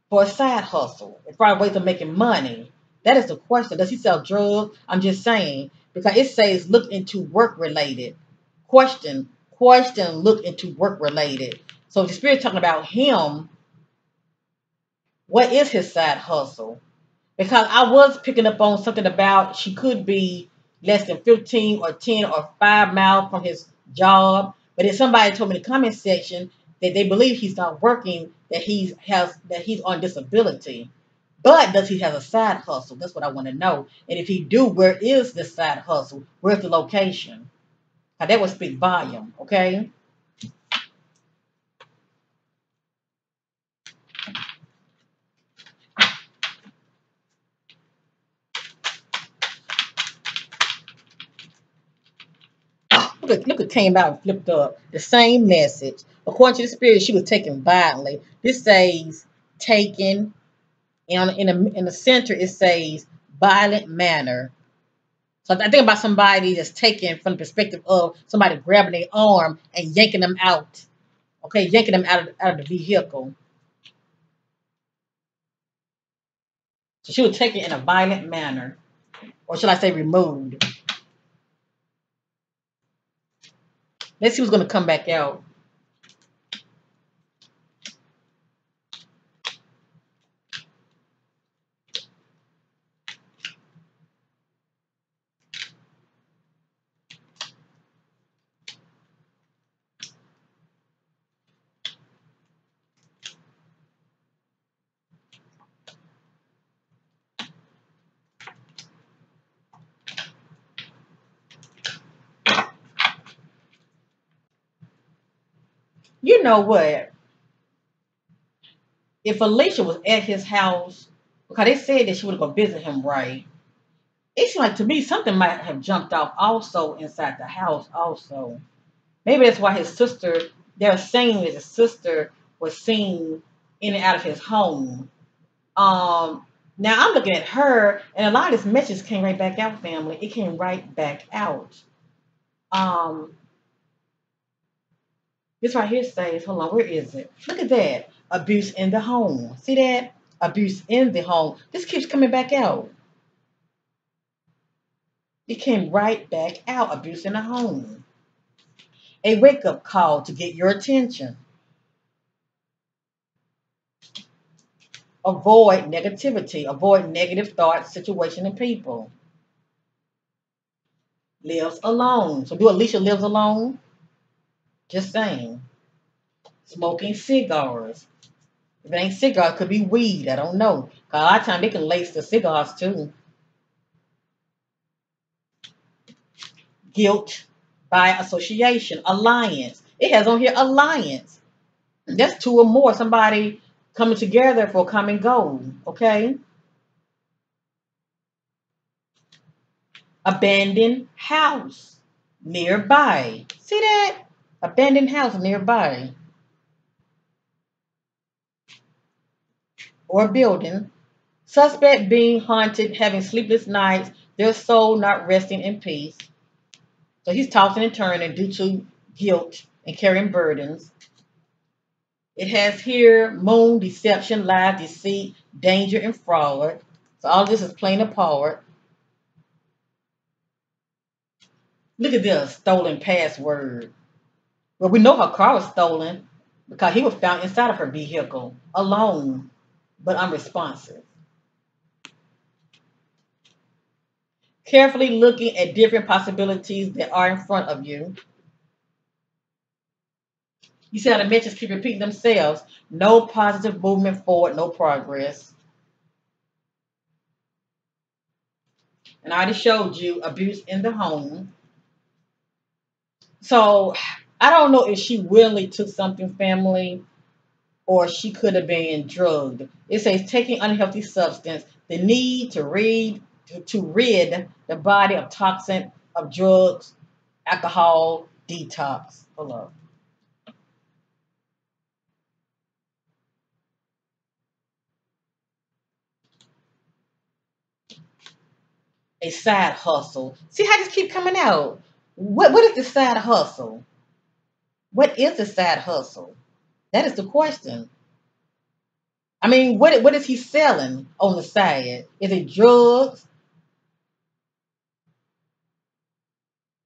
for a side hustle? It's probably ways of making money. That is the question. Does he sell drugs? I'm just saying because it says look into work related. Question look into work related. So if the spirit talking about him, what is his side hustle? Because I was picking up on something about she could be less than 15 or 10 or 5 miles from his job. But if somebody told me in the comment section that they believe he's not working, that he's on disability. But does he have a side hustle? That's what I want to know. And if he do, where is the side hustle? Where's the location? Now that would speak volume, okay? Look at came out and flipped up. The same message. According to the spirit, she was taken violently. This says taken. And in the center, it says violent manner. So I think about somebody that's taken from the perspective of somebody grabbing their arm and yanking them out. Okay, yanking them out of the vehicle. So she was taken in a violent manner. Or should I say removed? Let's see who's going to come back out. You know what? If Alicia was at his house, because they said that she would go visit him, right? It seemed like to me something might have jumped off also inside the house also. Maybe that's why his sister, they're saying that his sister was seen in and out of his home. Now I'm looking at her, and a lot of this message came right back out, family. It came right back out. Um, this right here says, hold on, where is it? Look at that. Abuse in the home. See that? Abuse in the home. This keeps coming back out. It came right back out. Abuse in the home. A wake-up call to get your attention. Avoid negativity. Avoid negative thoughts, situation, and people. Lives alone. So do Alicia lives alone? Just saying. Smoking cigars. If it ain't cigar, it could be weed. I don't know. 'Cause a lot of times they can lace the cigars too. Guilt by association. Alliance. It has on here alliance. That's two or more. Somebody coming together for a common goal. Okay? Abandoned house. Nearby. See that? Abandoned house nearby. Or building. Suspect being haunted, having sleepless nights, their soul not resting in peace. So he's tossing and turning due to guilt and carrying burdens. It has here moon, deception, lies, deceit, danger, and fraud. So all this is playing a part. Look at this stolen password. Well, we know her car was stolen because he was found inside of her vehicle, alone, but unresponsive. Carefully looking at different possibilities that are in front of you. You see how the mentions keep repeating themselves. No positive movement forward, no progress. And I already showed you abuse in the home. So I don't know if she willingly took something, family, or she could have been drugged. It says taking unhealthy substance, the need to rid the body of toxin of drugs, alcohol, detox. Hold up. A side hustle. See how this keep coming out? What is the side hustle? What is the side hustle? That is the question. I mean, what is he selling on the side? Is it drugs?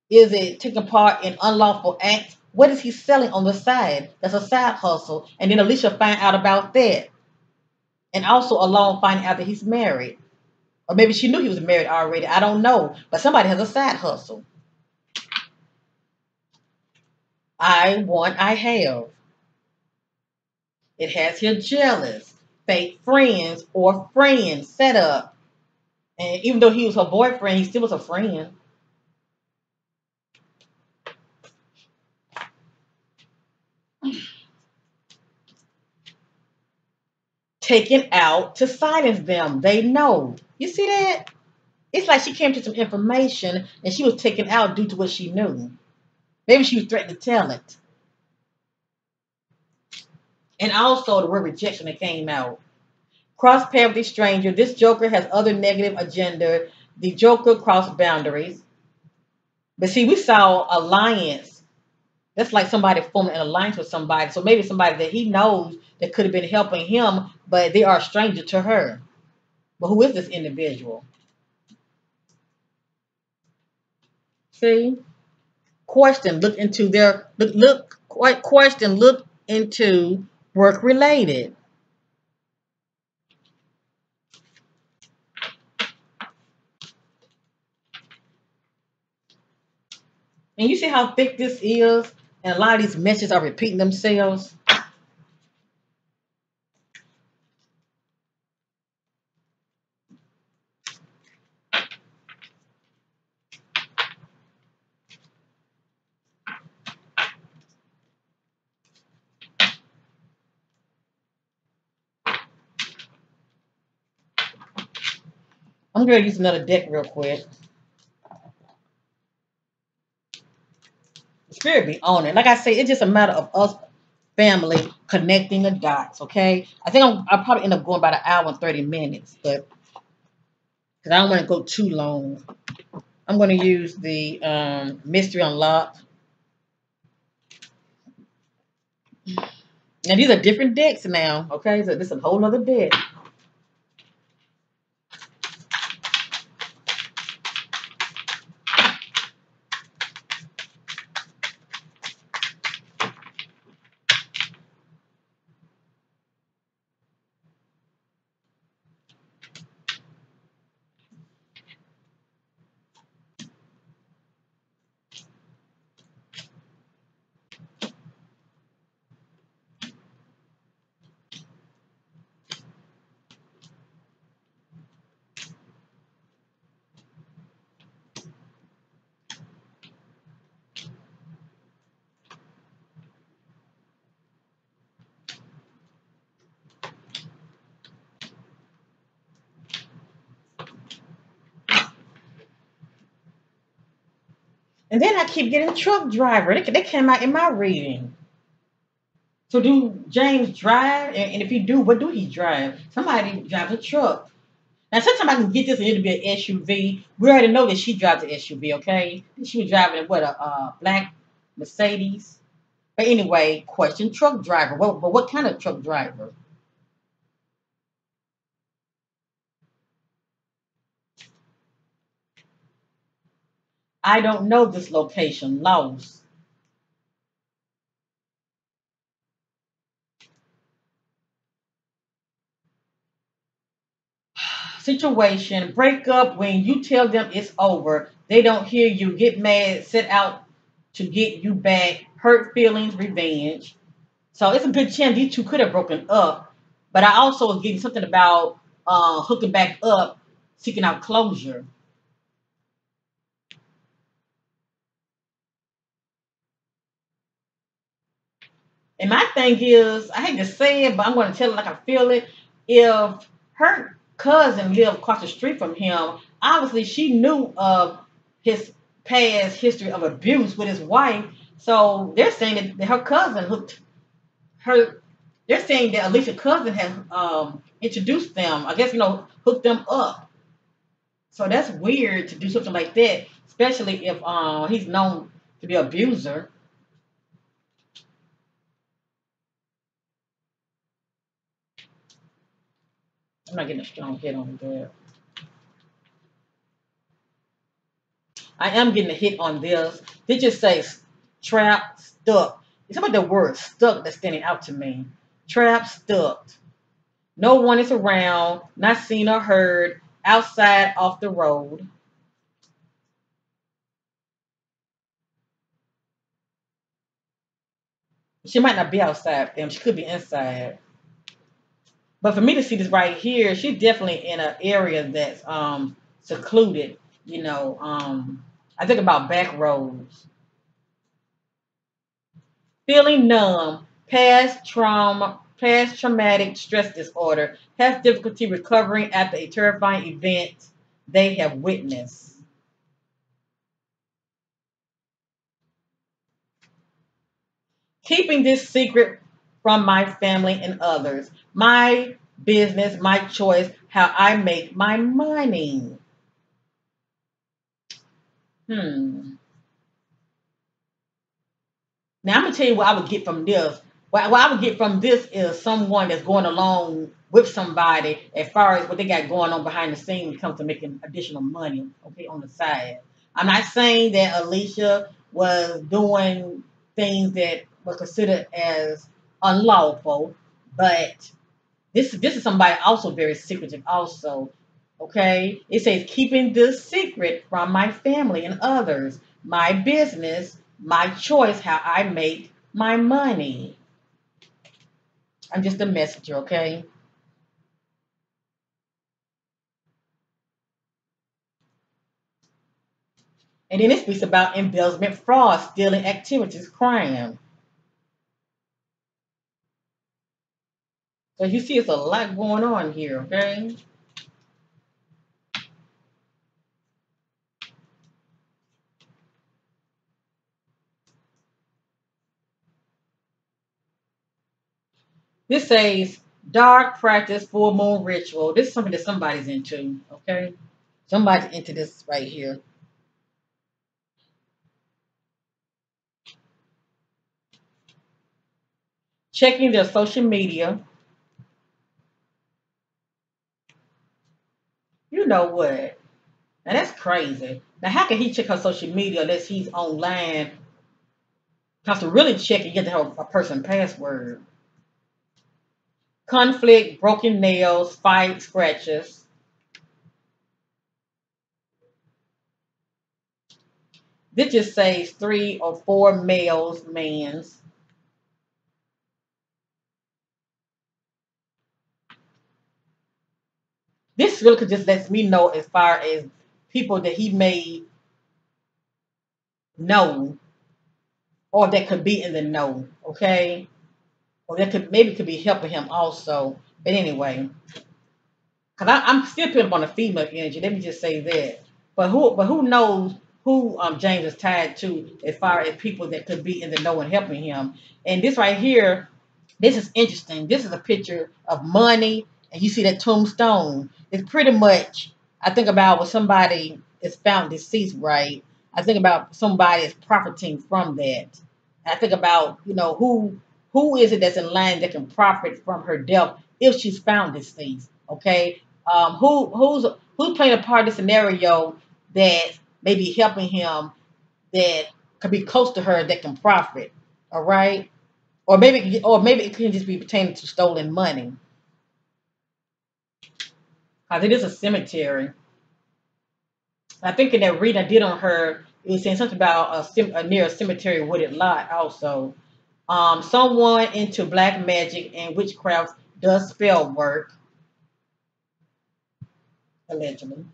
Is it taking part in unlawful acts What is he selling on the side? That's a side hustle. And then Alicia find out about that. And also alone finding out that he's married. Or maybe she knew he was married already. I don't know. But somebody has a side hustle. I have. It has here jealous, fake friends, or friends set up. And even though he was her boyfriend, he still was a friend. Taken out to silence them. They know. You see that? It's like she came to some information and she was taken out due to what she knew. Maybe she was threatened to tell it. And also the word rejection that came out. Cross path with a stranger. This Joker has other negative agenda. The Joker crossed boundaries. But see, we saw alliance. That's like somebody forming an alliance with somebody. So maybe somebody that he knows that could have been helping him, but they are a stranger to her. But who is this individual? See? Question, look into their question, look into work related. And you see how thick this is? And a lot of these messages are repeating themselves. I'm going to use another deck real quick. The spirit be on it. Like I say, it's just a matter of us family connecting the dots, okay? I think I'll probably end up going about an hour and 30 minutes, but because I don't want to go too long. I'm going to use the Mystery Unlocked. Now, these are different decks now, okay? So this is a whole other deck. And then I keep getting truck driver. They came out in my reading. So do James drive? And if he do, what do he drive? Somebody drives a truck. Now sometimes I can get this and it'll be an SUV. We already know that she drives an SUV, okay? She was driving what a black Mercedes. But anyway, question truck driver. But what kind of truck driver? I don't know this location. Lost. Situation, break up when you tell them it's over. They don't hear you, get mad, set out to get you back, hurt feelings, revenge. So it's a good chance these two could have broken up. But I also was getting something about hooking back up, seeking out closure. And my thing is, I hate to say it, but I'm going to tell it like I feel it. If her cousin lived across the street from him, obviously she knew of his past history of abuse with his wife. So they're saying that her cousin hooked her. They're saying that Alicia's cousin had introduced them. I guess hooked them up. So that's weird to do something like that, especially if he's known to be an abuser. I'm not getting a strong hit on that. I am getting a hit on this. They just say trap, stuck. It's about the word stuck that's standing out to me. Trapped, stuck. No one is around, not seen or heard, outside off the road. She might not be outside with them. She could be inside. But for me to see this right here, she's definitely in an area that's secluded. I think about back roads. Feeling numb, past traumatic stress disorder, has difficulty recovering after a terrifying event they have witnessed. Keeping this secret from my family and others. My business, my choice, how I make my money. Hmm. Now I'm gonna tell you what I would get from this. What I would get from this is someone that's going along with somebody as far as what they got going on behind the scenes when it comes to making additional money, okay, on the side. I'm not saying that Alicia was doing things that were considered as unlawful, but this is somebody also very secretive also. Okay. It says keeping this secret from my family and others, my business, my choice, how I make my money. I'm just a messenger, okay? And then it speaks about embezzlement, fraud, stealing activities, crime. So you see it's a lot going on here, okay? This says dark practice, full moon ritual. This is something that somebody's into, okay? Somebody's into this right here. Checking their social media. You know what? Now that's crazy. Now how can he check her social media unless he's online? Because to really check, you get to have a person password. Conflict, broken nails, fight, scratches. This just says 3 or 4 males, mans. This really could just lets me know as far as people that he may know or that could be in the know, okay? Or that could maybe could be helping him also. But anyway, because I'm still putting up on the female energy. Let me just say that. But who knows who James is tied to as far as people that could be in the know and helping him. And this right here, this is interesting. This is a picture of money, and you see that tombstone. It's pretty much I think about when somebody is found deceased, right? I think about somebody is profiting from that. I think about who is it that's in line that can profit from her death if she's found deceased. Okay, who's playing a part in the scenario that may be helping him that could be close to her that can profit. All right, or maybe it can just be pertaining to stolen money because it is a cemetery. I think in that reading I did on her, it was saying something about near a cemetery wooded lot also. Someone into black magic and witchcraft does spell work, allegedly.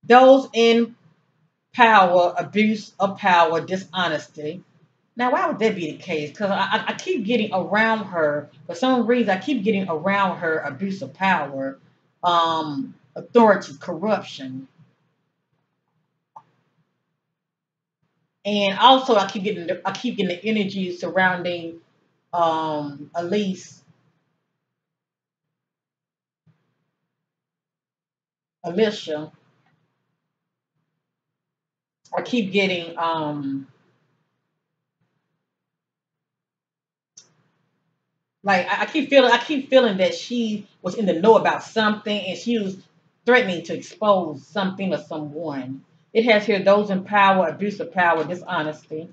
Those in power, abuse of power, dishonesty. Now, why would that be the case? Because I keep getting around her, for some reason, I keep getting around her abuse of power, authority, corruption. And also, I keep getting the energy surrounding Elise, Alicia. I keep getting like I keep feeling that she was in the know about something and she was threatening to expose something or someone. It has here those in power, abuse of power, dishonesty.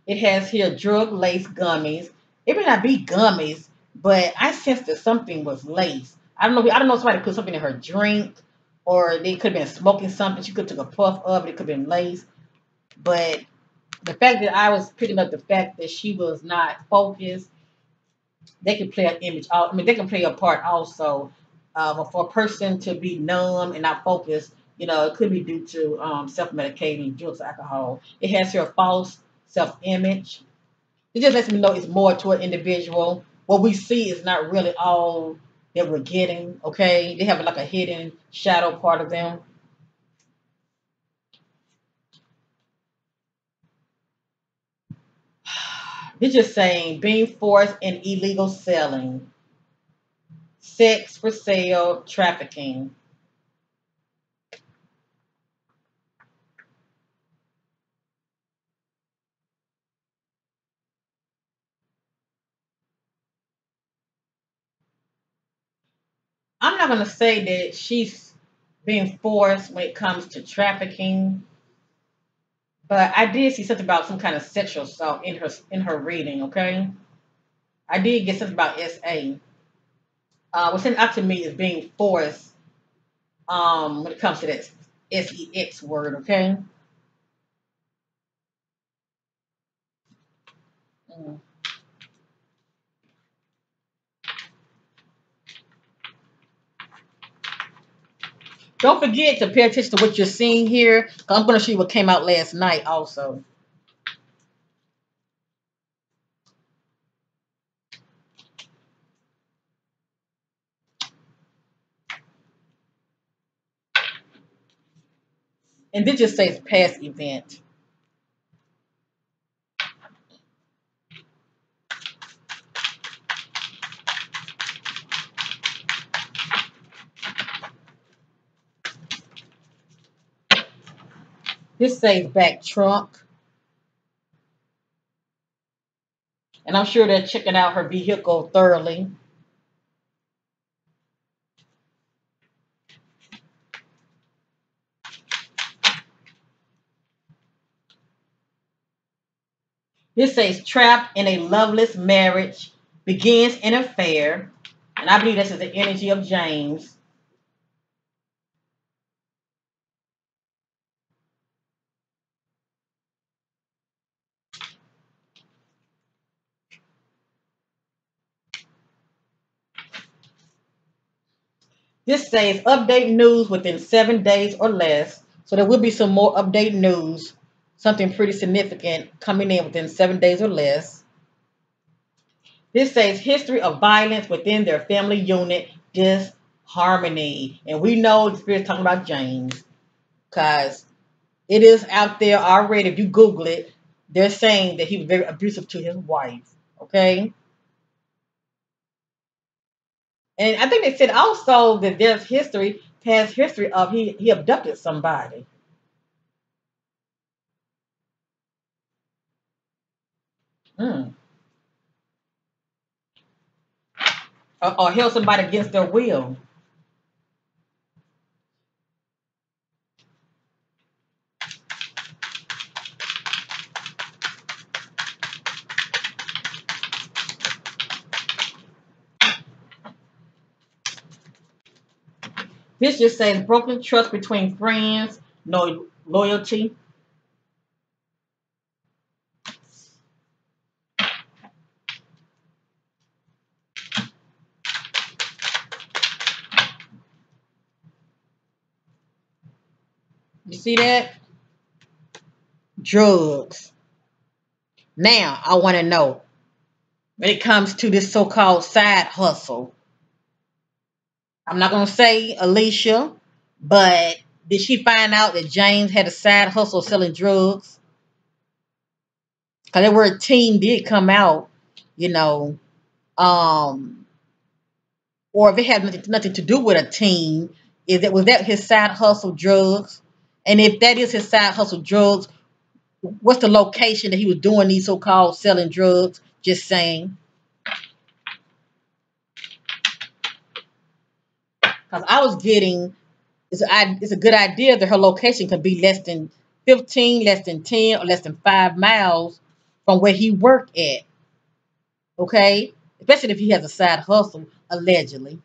It has here drug laced gummies. It may not be gummies, but I sensed that something was laced. I don't know. I don't know if somebody put something in her drink, or they could have been smoking something. She could have took a puff of it. It could have been laced. But the fact that I was picking up the fact that she was not focused, they can play an image. I mean, they can play a part also. For a person to be numb and not focused, it could be due to self-medicating, drugs, alcohol. It has here a false self-image. It just lets me know it's more to an individual. What we see is not really all that we're getting. Okay, they have like a hidden shadow part of them. They're just saying being forced in illegal selling, sex for sale, trafficking. I'm not going to say that she's being forced when it comes to trafficking, but I did see something about some kind of sexual assault in her reading. Okay, I did get something about SA. What's sent out to me is being forced. When it comes to that sex word. Okay. Mm. Don't forget to pay attention to what you're seeing here. 'Cause I'm going to show you what came out last night also. And this just says past event. This says back trunk. And I'm sure they're checking out her vehicle thoroughly. This says trapped in a loveless marriage, begins an affair. And I believe this is the energy of James. This says update news within 7 days or less. So there will be some more update news, something pretty significant coming in within 7 days or less. This says history of violence within their family unit, disharmony. And we know the spirit's talking about James because it is out there already. If you Google it, they're saying that he was very abusive to his wife. Okay. And I think they said also that there's past history of he abducted somebody. Mm. Or held somebody against their will. This just says broken trust between friends, no loyalty. You see that? Drugs. Now, I want to know when it comes to this so called side hustle. I'm not going to say Alicia, but did she find out that James had a side hustle selling drugs? Because that word teen did come out, you know, um, or if it had nothing to do with a teen, was that his side hustle drugs? And if that is his side hustle drugs, what's the location that he was doing these so-called selling drugs? Just saying. Because I was getting, it's a good idea that her location could be less than 15, less than 10, or less than 5 miles from where he worked at. Okay? Especially if he has a side hustle, allegedly.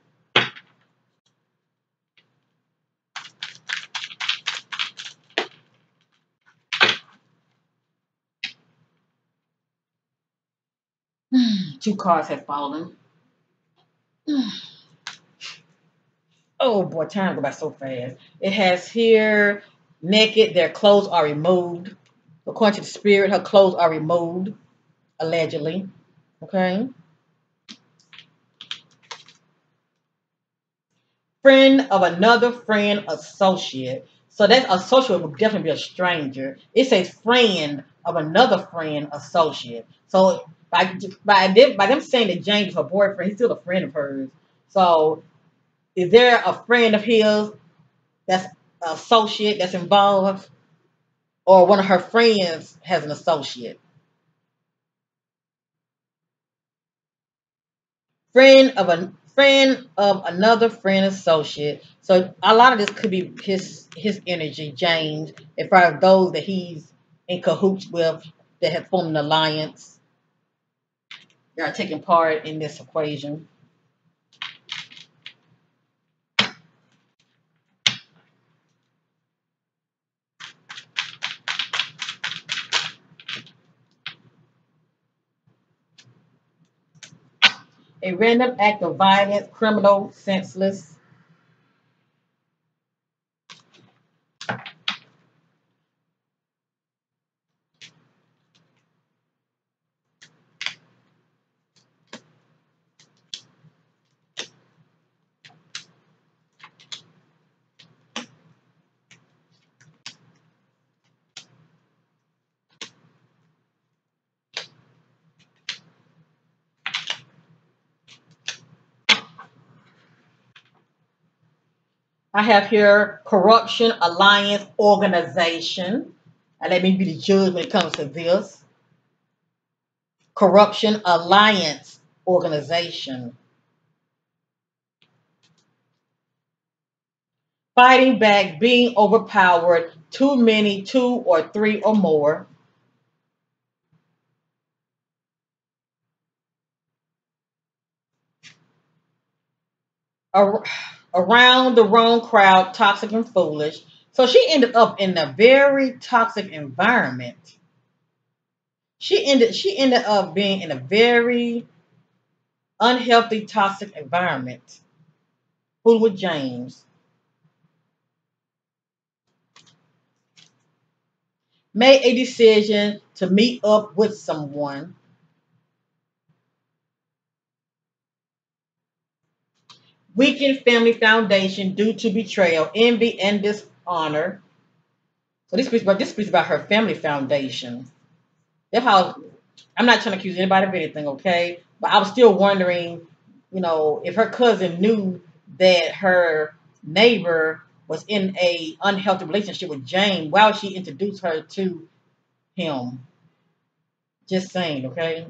Two cars have fallen. Oh boy, time go by so fast. It has here naked, their clothes are removed. According to the spirit, her clothes are removed, allegedly. Okay. Friend of another friend, associate. So that associate would definitely be a stranger. It says friend of another friend, associate. So by them saying that James is her boyfriend, he's still a friend of hers. So is there a friend of his that's an associate that's involved, or one of her friends has an associate? Friend of another friend associate. So a lot of this could be his energy, James, and for those that he's in cahoots with that have formed an alliance. They are taking part in this equation. A random act of violence, criminal, senseless. I have here corruption, alliance, organization. And let me be the judge when it comes to this. Corruption, alliance, organization. Fighting back, being overpowered, too many, two or three or more. Ar- Around the wrong crowd, toxic and foolish. So she ended up in a very toxic environment. She ended up being in a very unhealthy, toxic environment. Who with James? Made a decision to meet up with someone. Weakened family foundation due to betrayal, envy, and dishonor. So this speaks about her family foundation. That's how I'm not trying to accuse anybody of anything, okay? But I was still wondering, if her cousin knew that her neighbor was in a unhealthy relationship with Jane, why would she introduce her to him? Just saying, okay?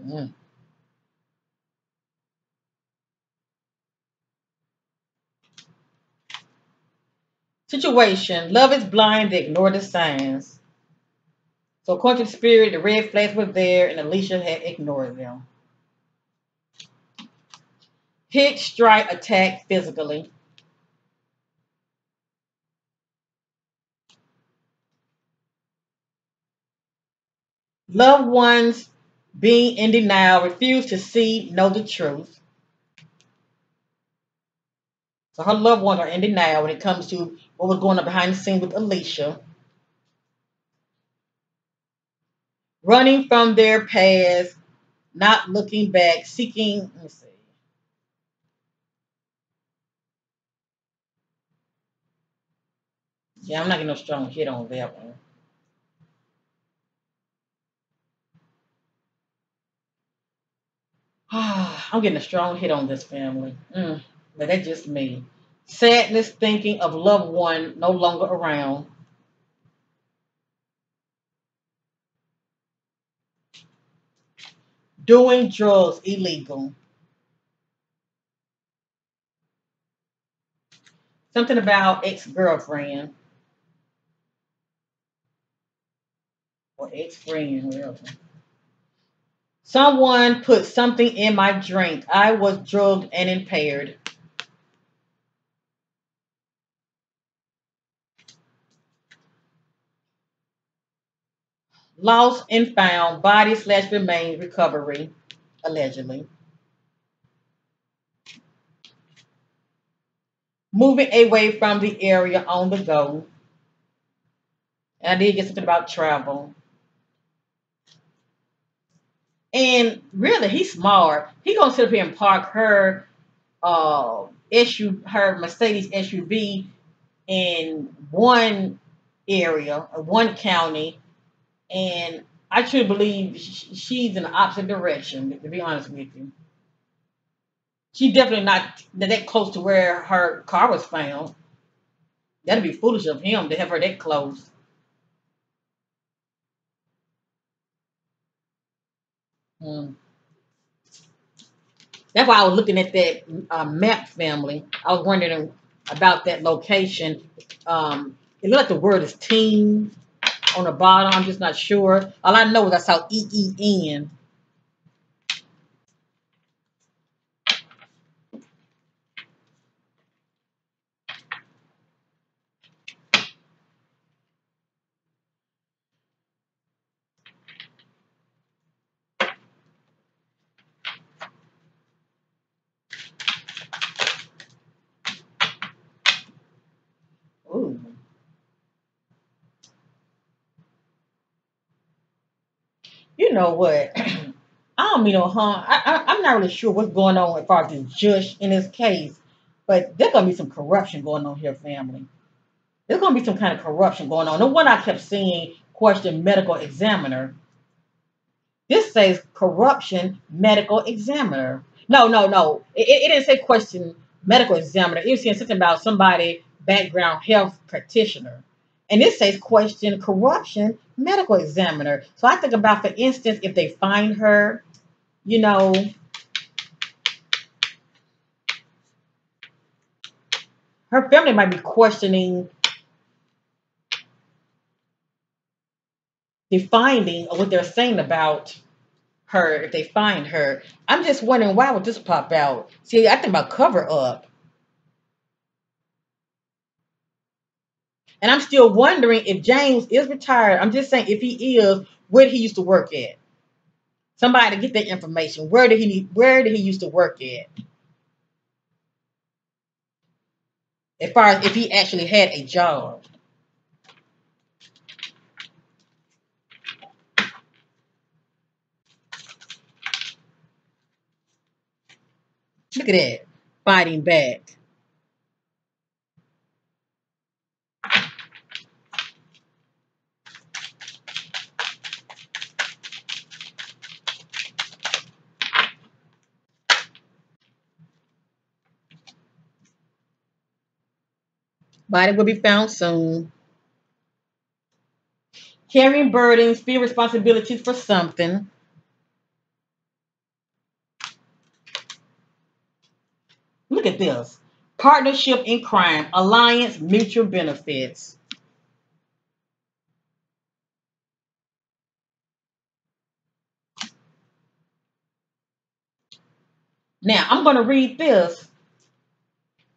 Situation: love is blind, they ignore the signs. So according to the spirit, the red flags were there, and Alicia had ignored them. Hit, strike, attack physically. Loved ones being in denial, refuse to see, know the truth. So her loved ones are in denial when it comes to what was going on behind the scenes with Alicia. Running from their past, not looking back, seeking. Let me see. Yeah, I'm not getting no strong hit on that one. I'm getting a strong hit on this family. But that's just me. Sadness, thinking of loved one no longer around. Doing drugs illegal. Something about ex-girlfriend or ex-friend, whatever. Someone put something in my drink. I was drugged and impaired. Lost and found. Body slash remains recovery. Allegedly. Moving away from the area on the go. And I did get something about travel. And really, he's smart. He gonna sit up here and park her her Mercedes SUV in one area, one county, and I truly believe she's in the opposite direction. To be honest with you, she's definitely not that close to where her car was found. That'd be foolish of him to have her that close. Mm. That's why I was looking at that map family. I was wondering about that location. It looked like the word is team on the bottom. I'm just not sure. All I know is I saw EEN. Ooh. You know what? I don't mean no harm. I'm not really sure what's going on as far as the judge in this case, but there's gonna be some corruption going on here, family. There's gonna be some kind of corruption going on. The one I kept seeing question medical examiner. This says corruption medical examiner. No, no, no. It didn't say question medical examiner. It was saying something about somebody background health practitioner. And this says question corruption medical examiner. So I think about, for instance, if they find her, you know, her family might be questioning the finding of what they're saying about her if they find her. I'm just wondering, why would this pop out? See, I think about cover up. And I'm still wondering if James is retired. I'm just saying, if he is, where did he used to work at? Somebody get that information. Where did he used to work at? As far as if he actually had a job. Look at that. Fighting back. Body will be found soon. Carrying burdens, feel responsibilities for something. Look at this. Partnership in crime. Alliance, mutual benefits. Now, I'm going to read this,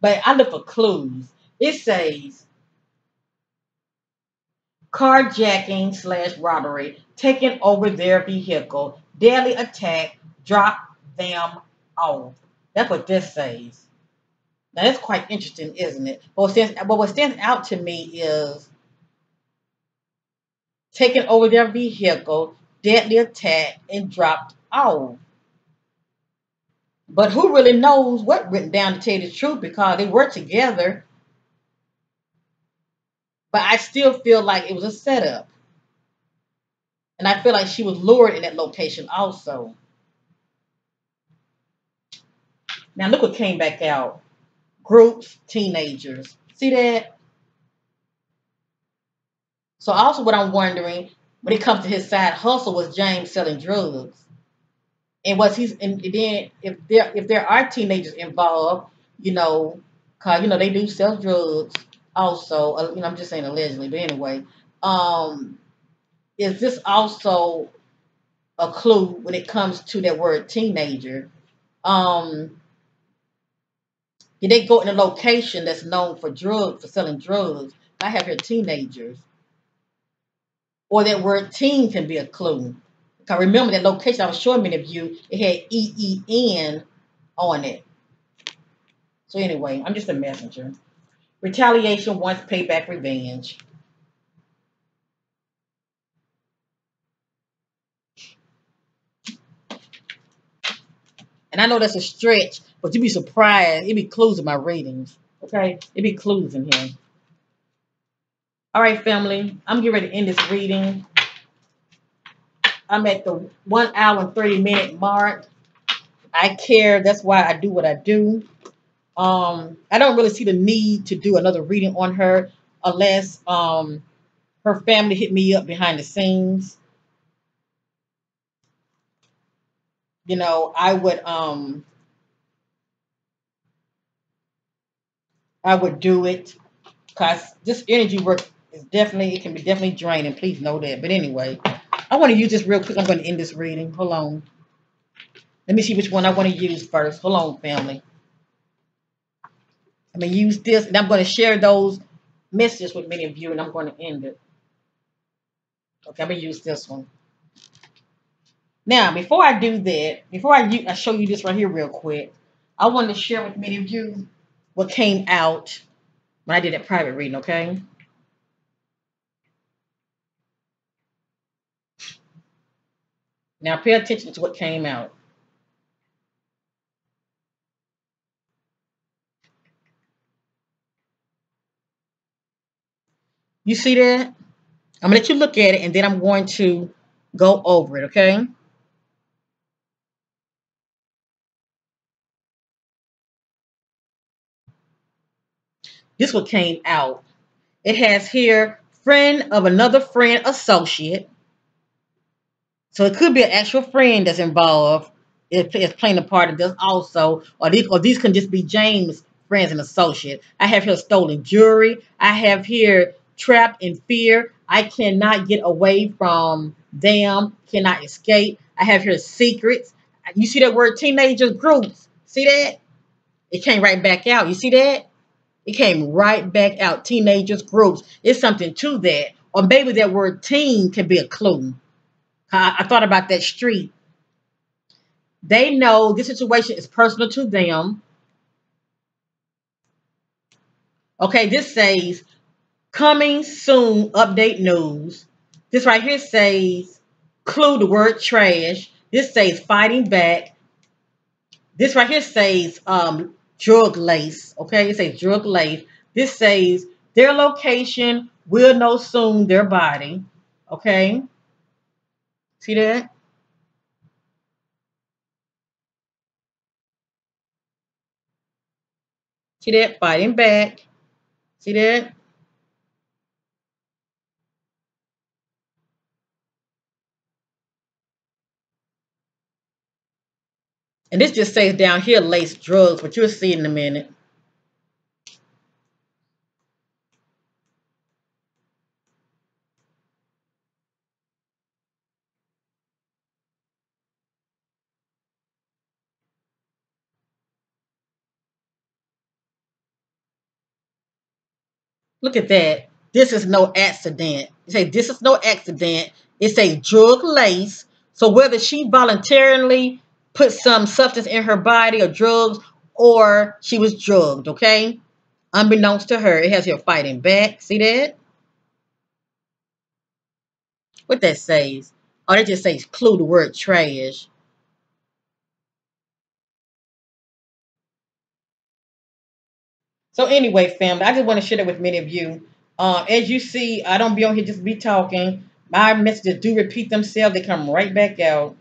but I look for clues. It says carjacking slash robbery, taking over their vehicle, deadly attack, drop them off. That's what this says. Now, that's quite interesting, isn't it? But what stands out to me is taking over their vehicle, deadly attack, and dropped off. But who really knows what went down, to tell you the truth, because they were together. But I still feel like it was a setup. And I feel like she was lured in that location also. Now look what came back out. Groups, teenagers. See that? So also what I'm wondering, when it comes to his side hustle, was James selling drugs? And then if there are teenagers involved, you know, Cause they do sell drugs also. I'm just saying allegedly, but anyway, um, is this also a clue when it comes to that word teenager? Um, did they go in a location that's known for selling drugs? I have here teenagers, or that word teen can be a clue. Cause remember that location I was showing many of you, it had EEN on it. So anyway, I'm just a messenger. Retaliation wants payback revenge. And I know that's a stretch, but you'd be surprised. It'd be clues in my ratings. Okay? It'd be clues in here. All right, family. I'm getting ready to end this reading. I'm at the 1 hour and 30-minute mark. I care. That's why I do what I do. I don't really see the need to do another reading on her unless her family hit me up behind the scenes. I would do it because this energy work is it can be definitely draining. Please know that. But anyway, I want to use this real quick. I'm going to end this reading. Hold on. Let me see which one I want to use first. Hold on, family. I'm going to use this, and I'm going to share those messages with many of you, and I'm going to end it. Okay, I'm going to use this one. Now, before I do that, before I show you this right here real quick, I want to share with many of you what came out when I did that private reading, okay? Now, pay attention to what came out. You see that? I'm going to let you look at it, and then I'm going to go over it, okay? This one came out. It has here, friend of another friend associate. So it could be an actual friend that's involved. It's playing a part of this also. Or these can just be James' friends and associate. I have here stolen jewelry. I have here trapped in fear. I cannot get away from them. Cannot escape. I have here secrets. You see that word teenagers groups? See that? It came right back out. You see that? It came right back out. Teenagers groups. It's something to that. Or maybe that word teen can be a clue. I thought about that street. They know this situation is personal to them. Okay, this says coming soon update news. This right here says clue the word trash. This says fighting back. This right here says drug lace. Okay, it says drug lace. This says their location, we'll know soon their body. Okay, see that? See that? Fighting back. See that? And this just says down here, lace drugs, but you'll see in a minute. Look at that. This is no accident. It says this is no accident. It says drug lace. So whether she voluntarily put some substance in her body or drugs, or she was drugged, okay? Unbeknownst to her, it has her fighting back. See that? What that says? Oh, that just says clue the word trash. So anyway, family, I just want to share that with many of you. As you see, I don't be on here just be talking. My messages do repeat themselves. They come right back out.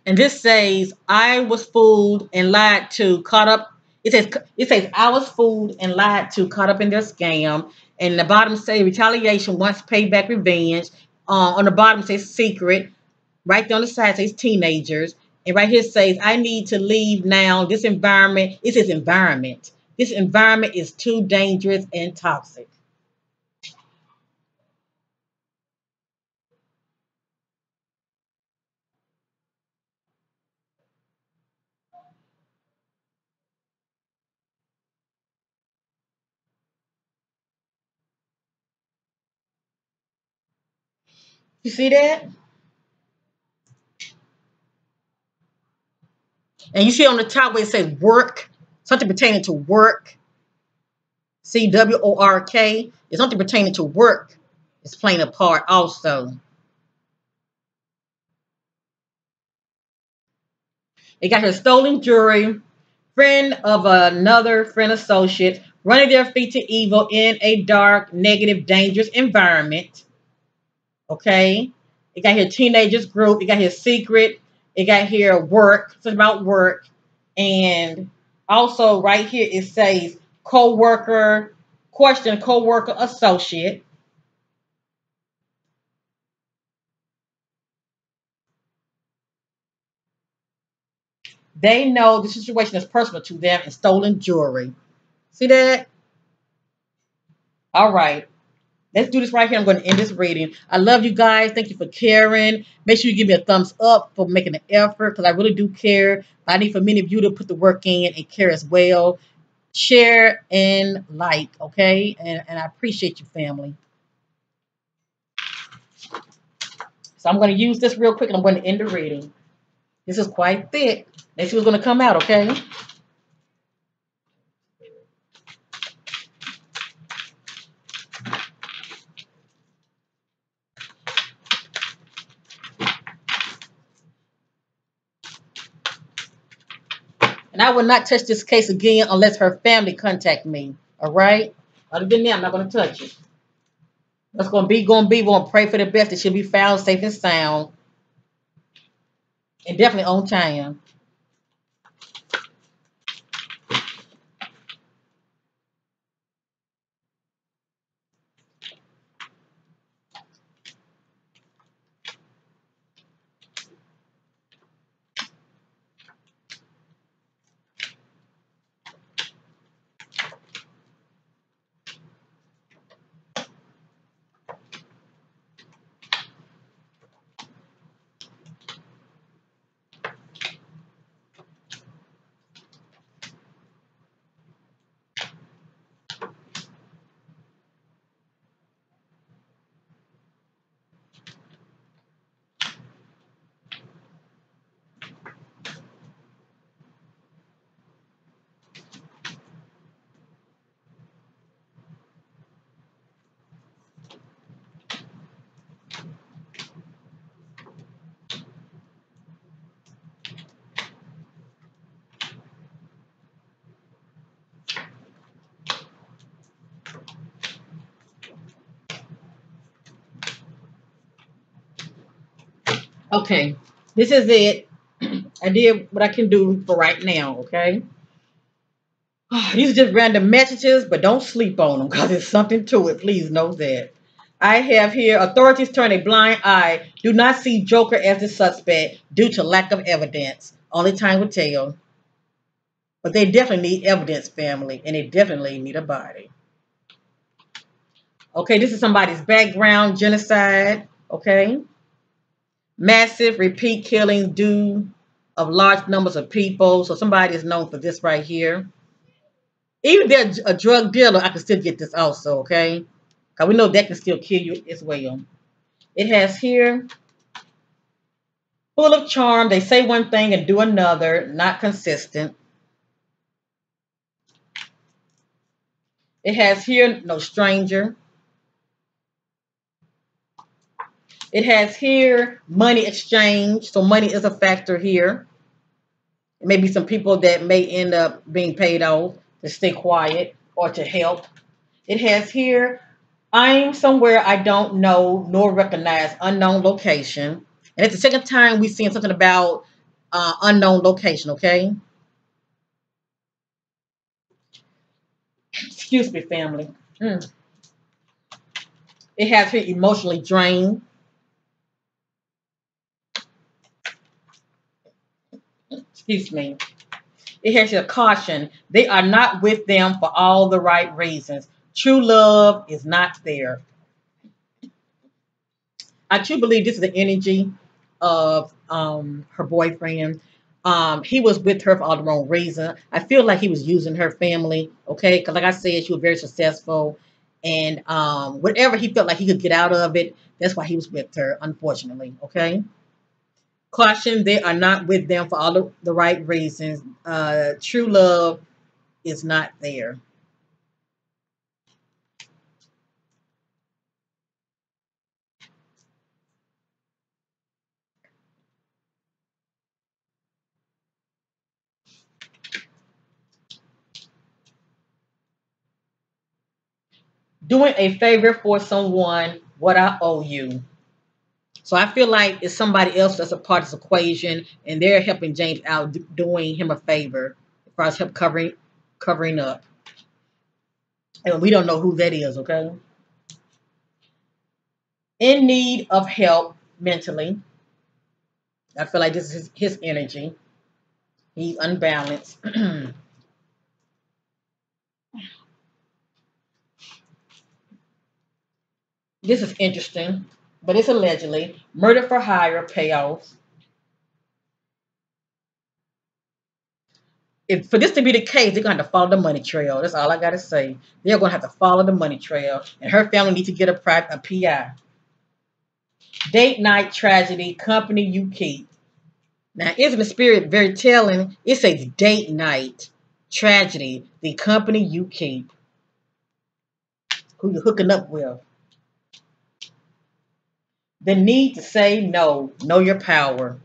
And this says, I was fooled and lied to, caught up. It says I was fooled and lied to, caught up in their scam. And the bottom say retaliation wants payback revenge. On the bottom says secret. Right there on the side says teenagers. And right here says, I need to leave now. This environment, it says environment. This environment is too dangerous and toxic. You see that? And you see on the top where it says work, something pertaining to work, CWORK, is something pertaining to work. It's playing a part also. They got here stolen jewelry, friend of another friend associate, running their feet to evil in a dark, negative, dangerous environment. Okay. It got here teenagers group. It got here secret. It got here work. Something about work. And also right here it says co-worker, question co-worker associate. They know the situation is personal to them and stolen jewelry. See that? All right. Let's do this right here. I'm going to end this reading. I love you guys. Thank you for caring. Make sure you give me a thumbs up for making the effort because I really do care. I need for many of you to put the work in and care as well. Share and like, okay? And I appreciate you, family. So I'm going to use this real quick and I'm going to end the reading. This is quite thick. Let's see what's going to come out, okay? And I will not touch this case again unless her family contact me, all right? Other than that, I'm not going to touch it. What's going to be, going to be. We're going to pray for the best. It should be found safe and sound. And definitely on time. Okay, this is it. I did what I can do for right now, okay? These are just random messages, but don't sleep on them because there's something to it. Please know that. I have here, authorities turn a blind eye. Do not see Joker as the suspect due to lack of evidence. Only time will tell. But they definitely need evidence, family, and they definitely need a body. Okay, this is somebody's background, genocide, okay? Massive repeat killings due of large numbers of people. So somebody is known for this right here. Even if they're a drug dealer, I can still get this also, okay? Because we know that can still kill you as well. It has here, full of charm. They say one thing and do another, not consistent. It has here, no stranger. It has here, money exchange. So money is a factor here. Maybe some people that may end up being paid off to stay quiet or to help. It has here, I'm somewhere I don't know nor recognize, unknown location. And it's the second time we've seen something about unknown location, okay? Excuse me, family. It has here emotionally drained. Excuse me. It has a caution. They are not with them for all the right reasons. True love is not there. I truly believe this is the energy of her boyfriend. He was with her for all the wrong reason. I feel like he was using her family, okay? Because like I said, she was very successful. And whatever he felt like he could get out of it, that's why he was with her, unfortunately, okay? Caution, they are not with them for all the right reasons. True love is not there. Doing a favor for someone, what I owe you. So I feel like it's somebody else that's a part of this equation, and they're helping James out, doing him a favor as far as help covering up. And we don't know who that is, okay? In need of help mentally. I feel like this is his energy. He's unbalanced. This is interesting, but it's allegedly murder for hire payoffs. If for this to be the case, they're gonna have to follow the money trail. That's all I gotta say. They're gonna have to follow the money trail, and her family needs to get a PI. Date night tragedy, company you keep. Now, isn't the spirit very telling? It says date night tragedy, the company you keep. Who you hooking up with? The need to say no. Know your power.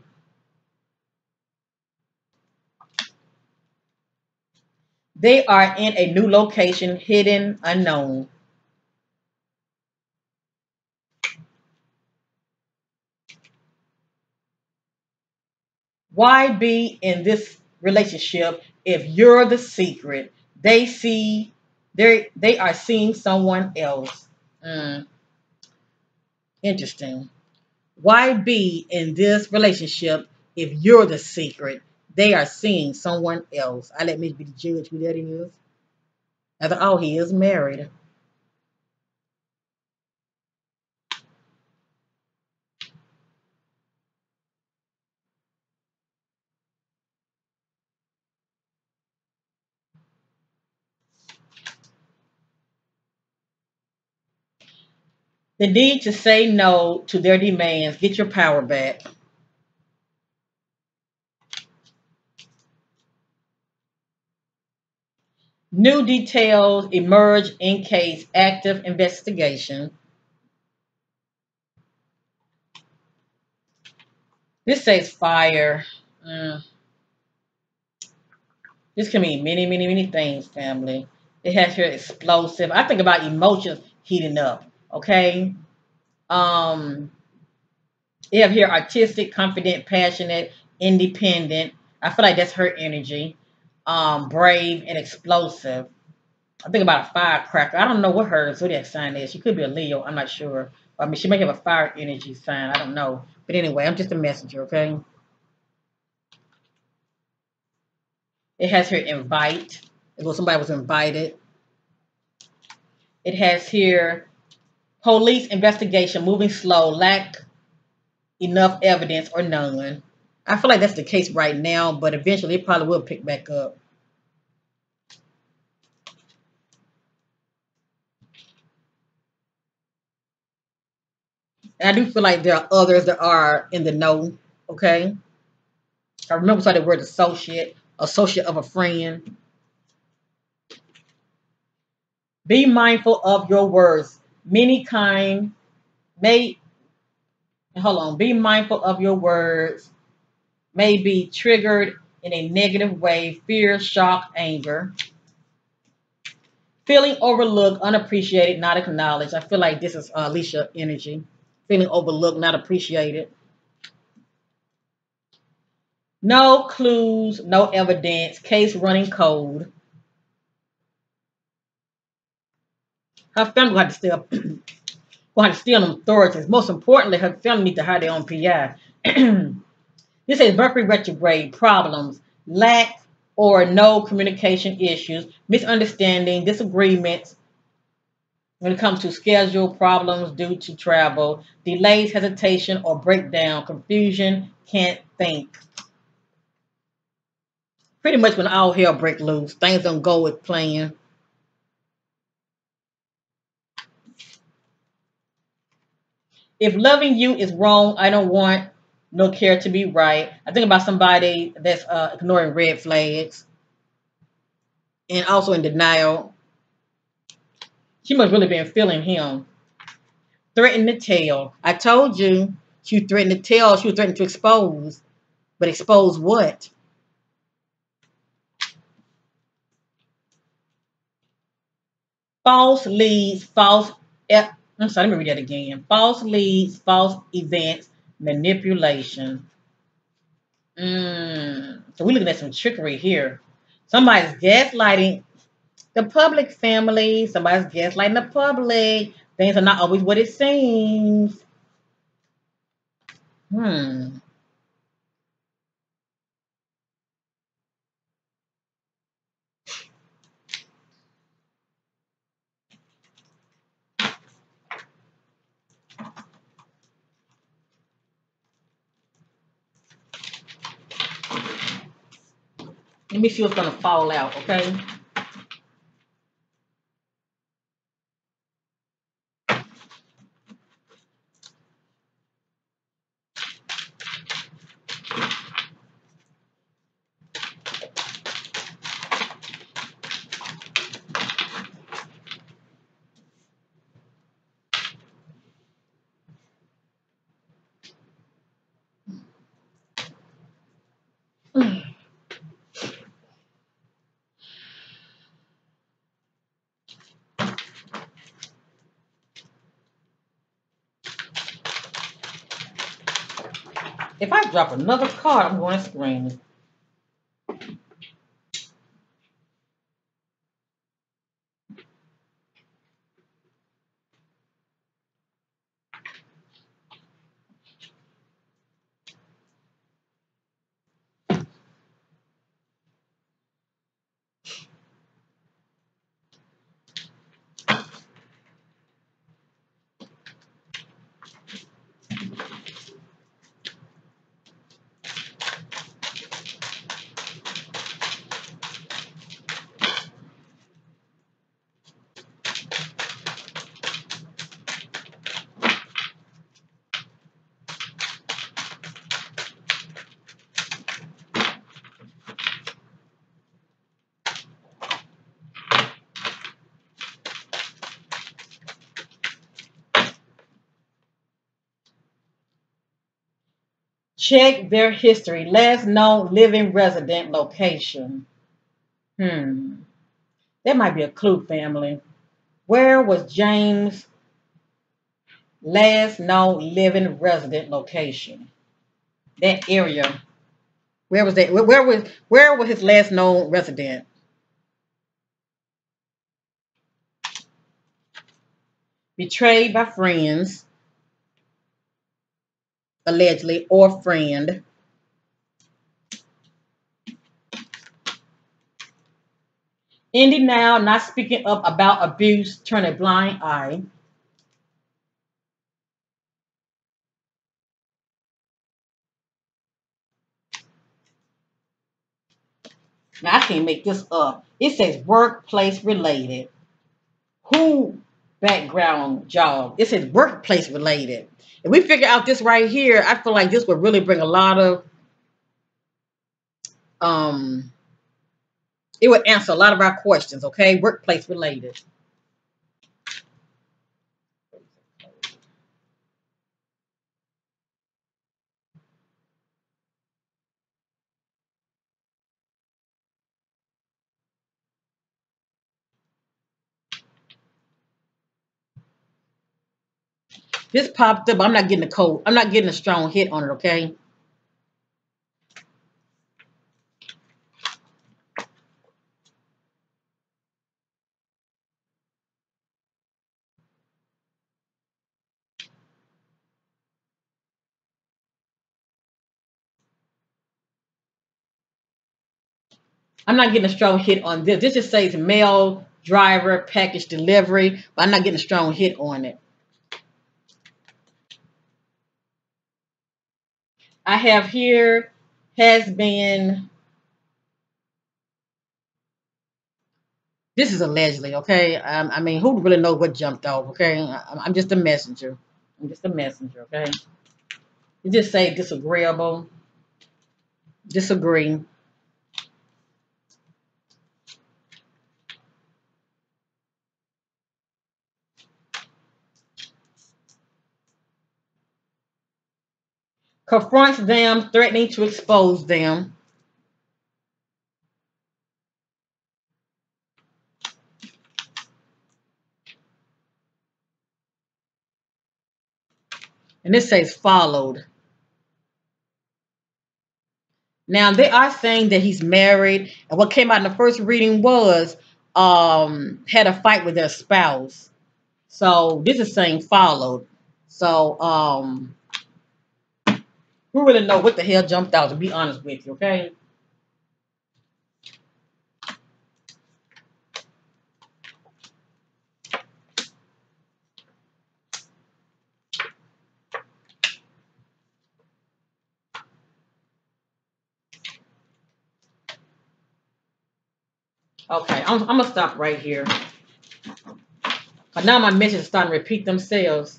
They are in a new location, hidden, unknown. Why be in this relationship if you're the secret? They see they are seeing someone else. Mm, interesting. Why be in this relationship if you're the secret? They are seeing someone else. I let me be the judge who that is. I thought, oh, he is married. The need to say no to their demands. Get your power back. New details emerge in case active investigation. This says fire. Mm, this can mean many, many, many things, family. It has here explosive. I think about emotions heating up. Okay. Um, you have here artistic, confident, passionate, independent. I feel like that's her energy. Brave and explosive. I think about a firecracker. I don't know what her zodiac sign is. She could be a Leo. I'm not sure. I mean, she may have a fire energy sign. I don't know. But anyway, I'm just a messenger, okay? It has here invite. As well, somebody was invited. It has here police investigation moving slow, lack enough evidence or none. I feel like that's the case right now, but eventually it probably will pick back up. And I do feel like there are others that are in the know, okay? I remember saw the word associate, associate of a friend. Be mindful of your words. Many kind may hold on. Be mindful of your words. May be triggered in a negative way. Fear, shock, anger. Feeling overlooked, unappreciated, not acknowledged. I feel like this is Alicia energy. Feeling overlooked, not appreciated. No clues, no evidence. Case running cold. Her family will have to still will have to steal them authorities. Most importantly, her family need to hire their own PI. This says Mercury retrograde problems. lack or no communication issues, misunderstanding, disagreements when it comes to schedule problems due to travel, delays, hesitation, or breakdown, confusion, can't think. Pretty much when all hell break loose, things don't go with plan. If loving you is wrong, I don't want no care to be right. I think about somebody that's ignoring red flags and also in denial. She must really been feeling him. Threatened to tell. I told you she threatened to tell. She was threatening to expose. But expose what? False leads, false. I'm sorry, let me read that again. False leads, false events, manipulation. So we're looking at some trickery here. Somebody's gaslighting the public, family. Somebody's gaslighting the public. Things are not always what it seems. Hmm. Let me see what's gonna fall out, okay? If I drop another card, I'm going to scream. Check their history. Last known living resident location. Hmm. That might be a clue, family. Where was James' last known living resident location? That area. Where was that? Where was his last known resident? Betrayed by friends, allegedly, or friend. Ending now, not speaking up about abuse, turn a blind eye. Now I can't make this up. It says workplace related. Who background job? It says workplace related. If we figure out this right here, I feel like this would really bring a lot of um it would answer a lot of our questions, okay? Workplace related. This popped up. I'm not getting a code. I'm not getting a strong hit on it, okay? I'm not getting a strong hit on this. This just says mail driver package delivery, but I'm not getting a strong hit on it. I have here has been. This is allegedly, okay? I mean, who really knows what jumped off, okay? I'm just a messenger. I'm just a messenger, okay? You just say disagreeable, disagree. Confronts them, threatening to expose them. And this says followed. Now they are saying that he's married, and what came out in the first reading was had a fight with their spouse. So this is saying followed. So who really know what the hell jumped out, to be honest with you, okay? Okay, I'm gonna stop right here. But now my messages are starting to repeat themselves.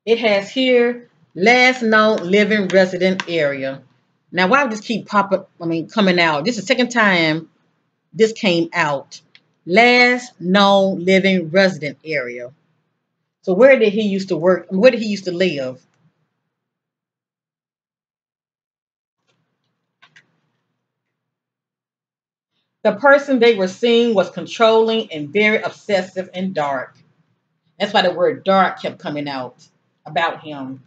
It has here last known living resident area. Now why would this keep popping? I mean, coming out. This is the second time this came out. Last known living resident area. So where did he used to work? Where did he used to live? The person they were seeing was controlling and very obsessive and dark. That's why the word dark kept coming out about him.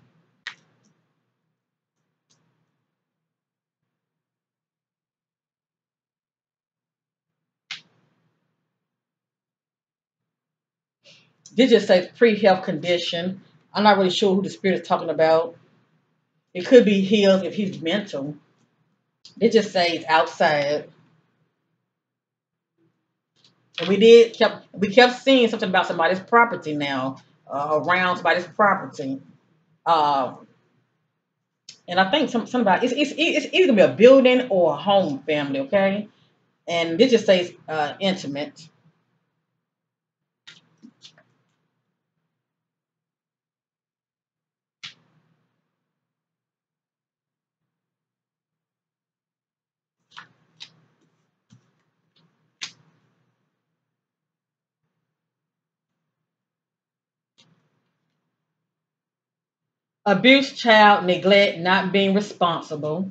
This just says pre-health condition. I'm not really sure who the spirit is talking about. It could be his if he's mental. It just says outside. And we kept seeing something about somebody's property now, around somebody's property. Uh, and I think somebody it's either gonna be a building or a home family, okay? And this just says intimate. Abuse, child, neglect, not being responsible.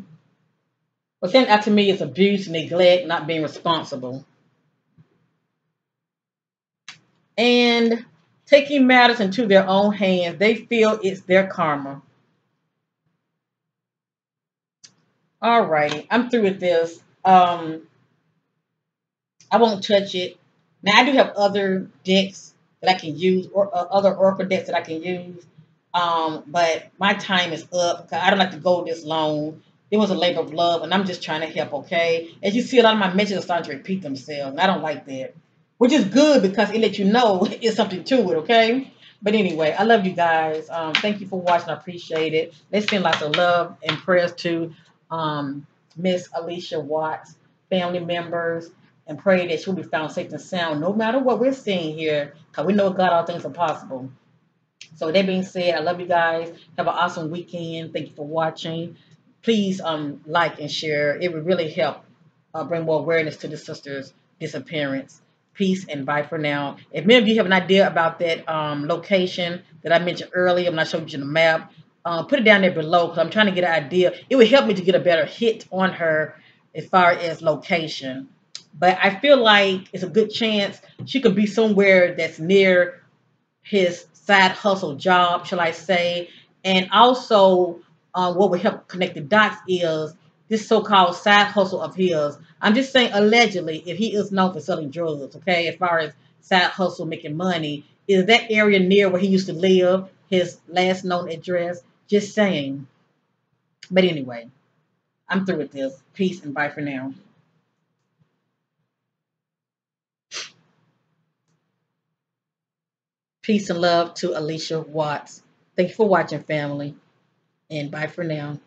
What stands out to me is abuse, neglect, not being responsible. And taking matters into their own hands. They feel it's their karma. All righty, I'm through with this. I won't touch it. Now I do have other decks that I can use, or other oracle decks that I can use. But my time is up. I don't like to go this long. It was a labor of love, and I'm just trying to help. Okay, as you see, a lot of my messages are starting to repeat themselves, and I don't like that. Which is good because it lets you know it's something to it. Okay. But anyway, I love you guys. Thank you for watching. I appreciate it. Let's send lots of love and prayers to Miss Alicia Watts, family members, and pray that she'll be found safe and sound no matter what we're seeing here, because we know God all things are possible. So with that being said, I love you guys. Have an awesome weekend. Thank you for watching. Please like and share. It would really help bring more awareness to the sister's disappearance. Peace and bye for now. If many of you have an idea about that location that I mentioned earlier, I'm not showing you the map. Put it down there below because I'm trying to get an idea. It would help me to get a better hit on her as far as location. But I feel like it's a good chance she could be somewhere that's near his side hustle job, shall I say. And also, what would help connect the dots is this so-called side hustle of his. I'm just saying allegedly, if he is known for selling drugs, okay, as far as side hustle making money. Is that area near where he used to live? His last known address? Just saying. But anyway, I'm through with this. Peace and bye for now. Peace and love to Alicia Watts. Thank you for watching, family, and bye for now.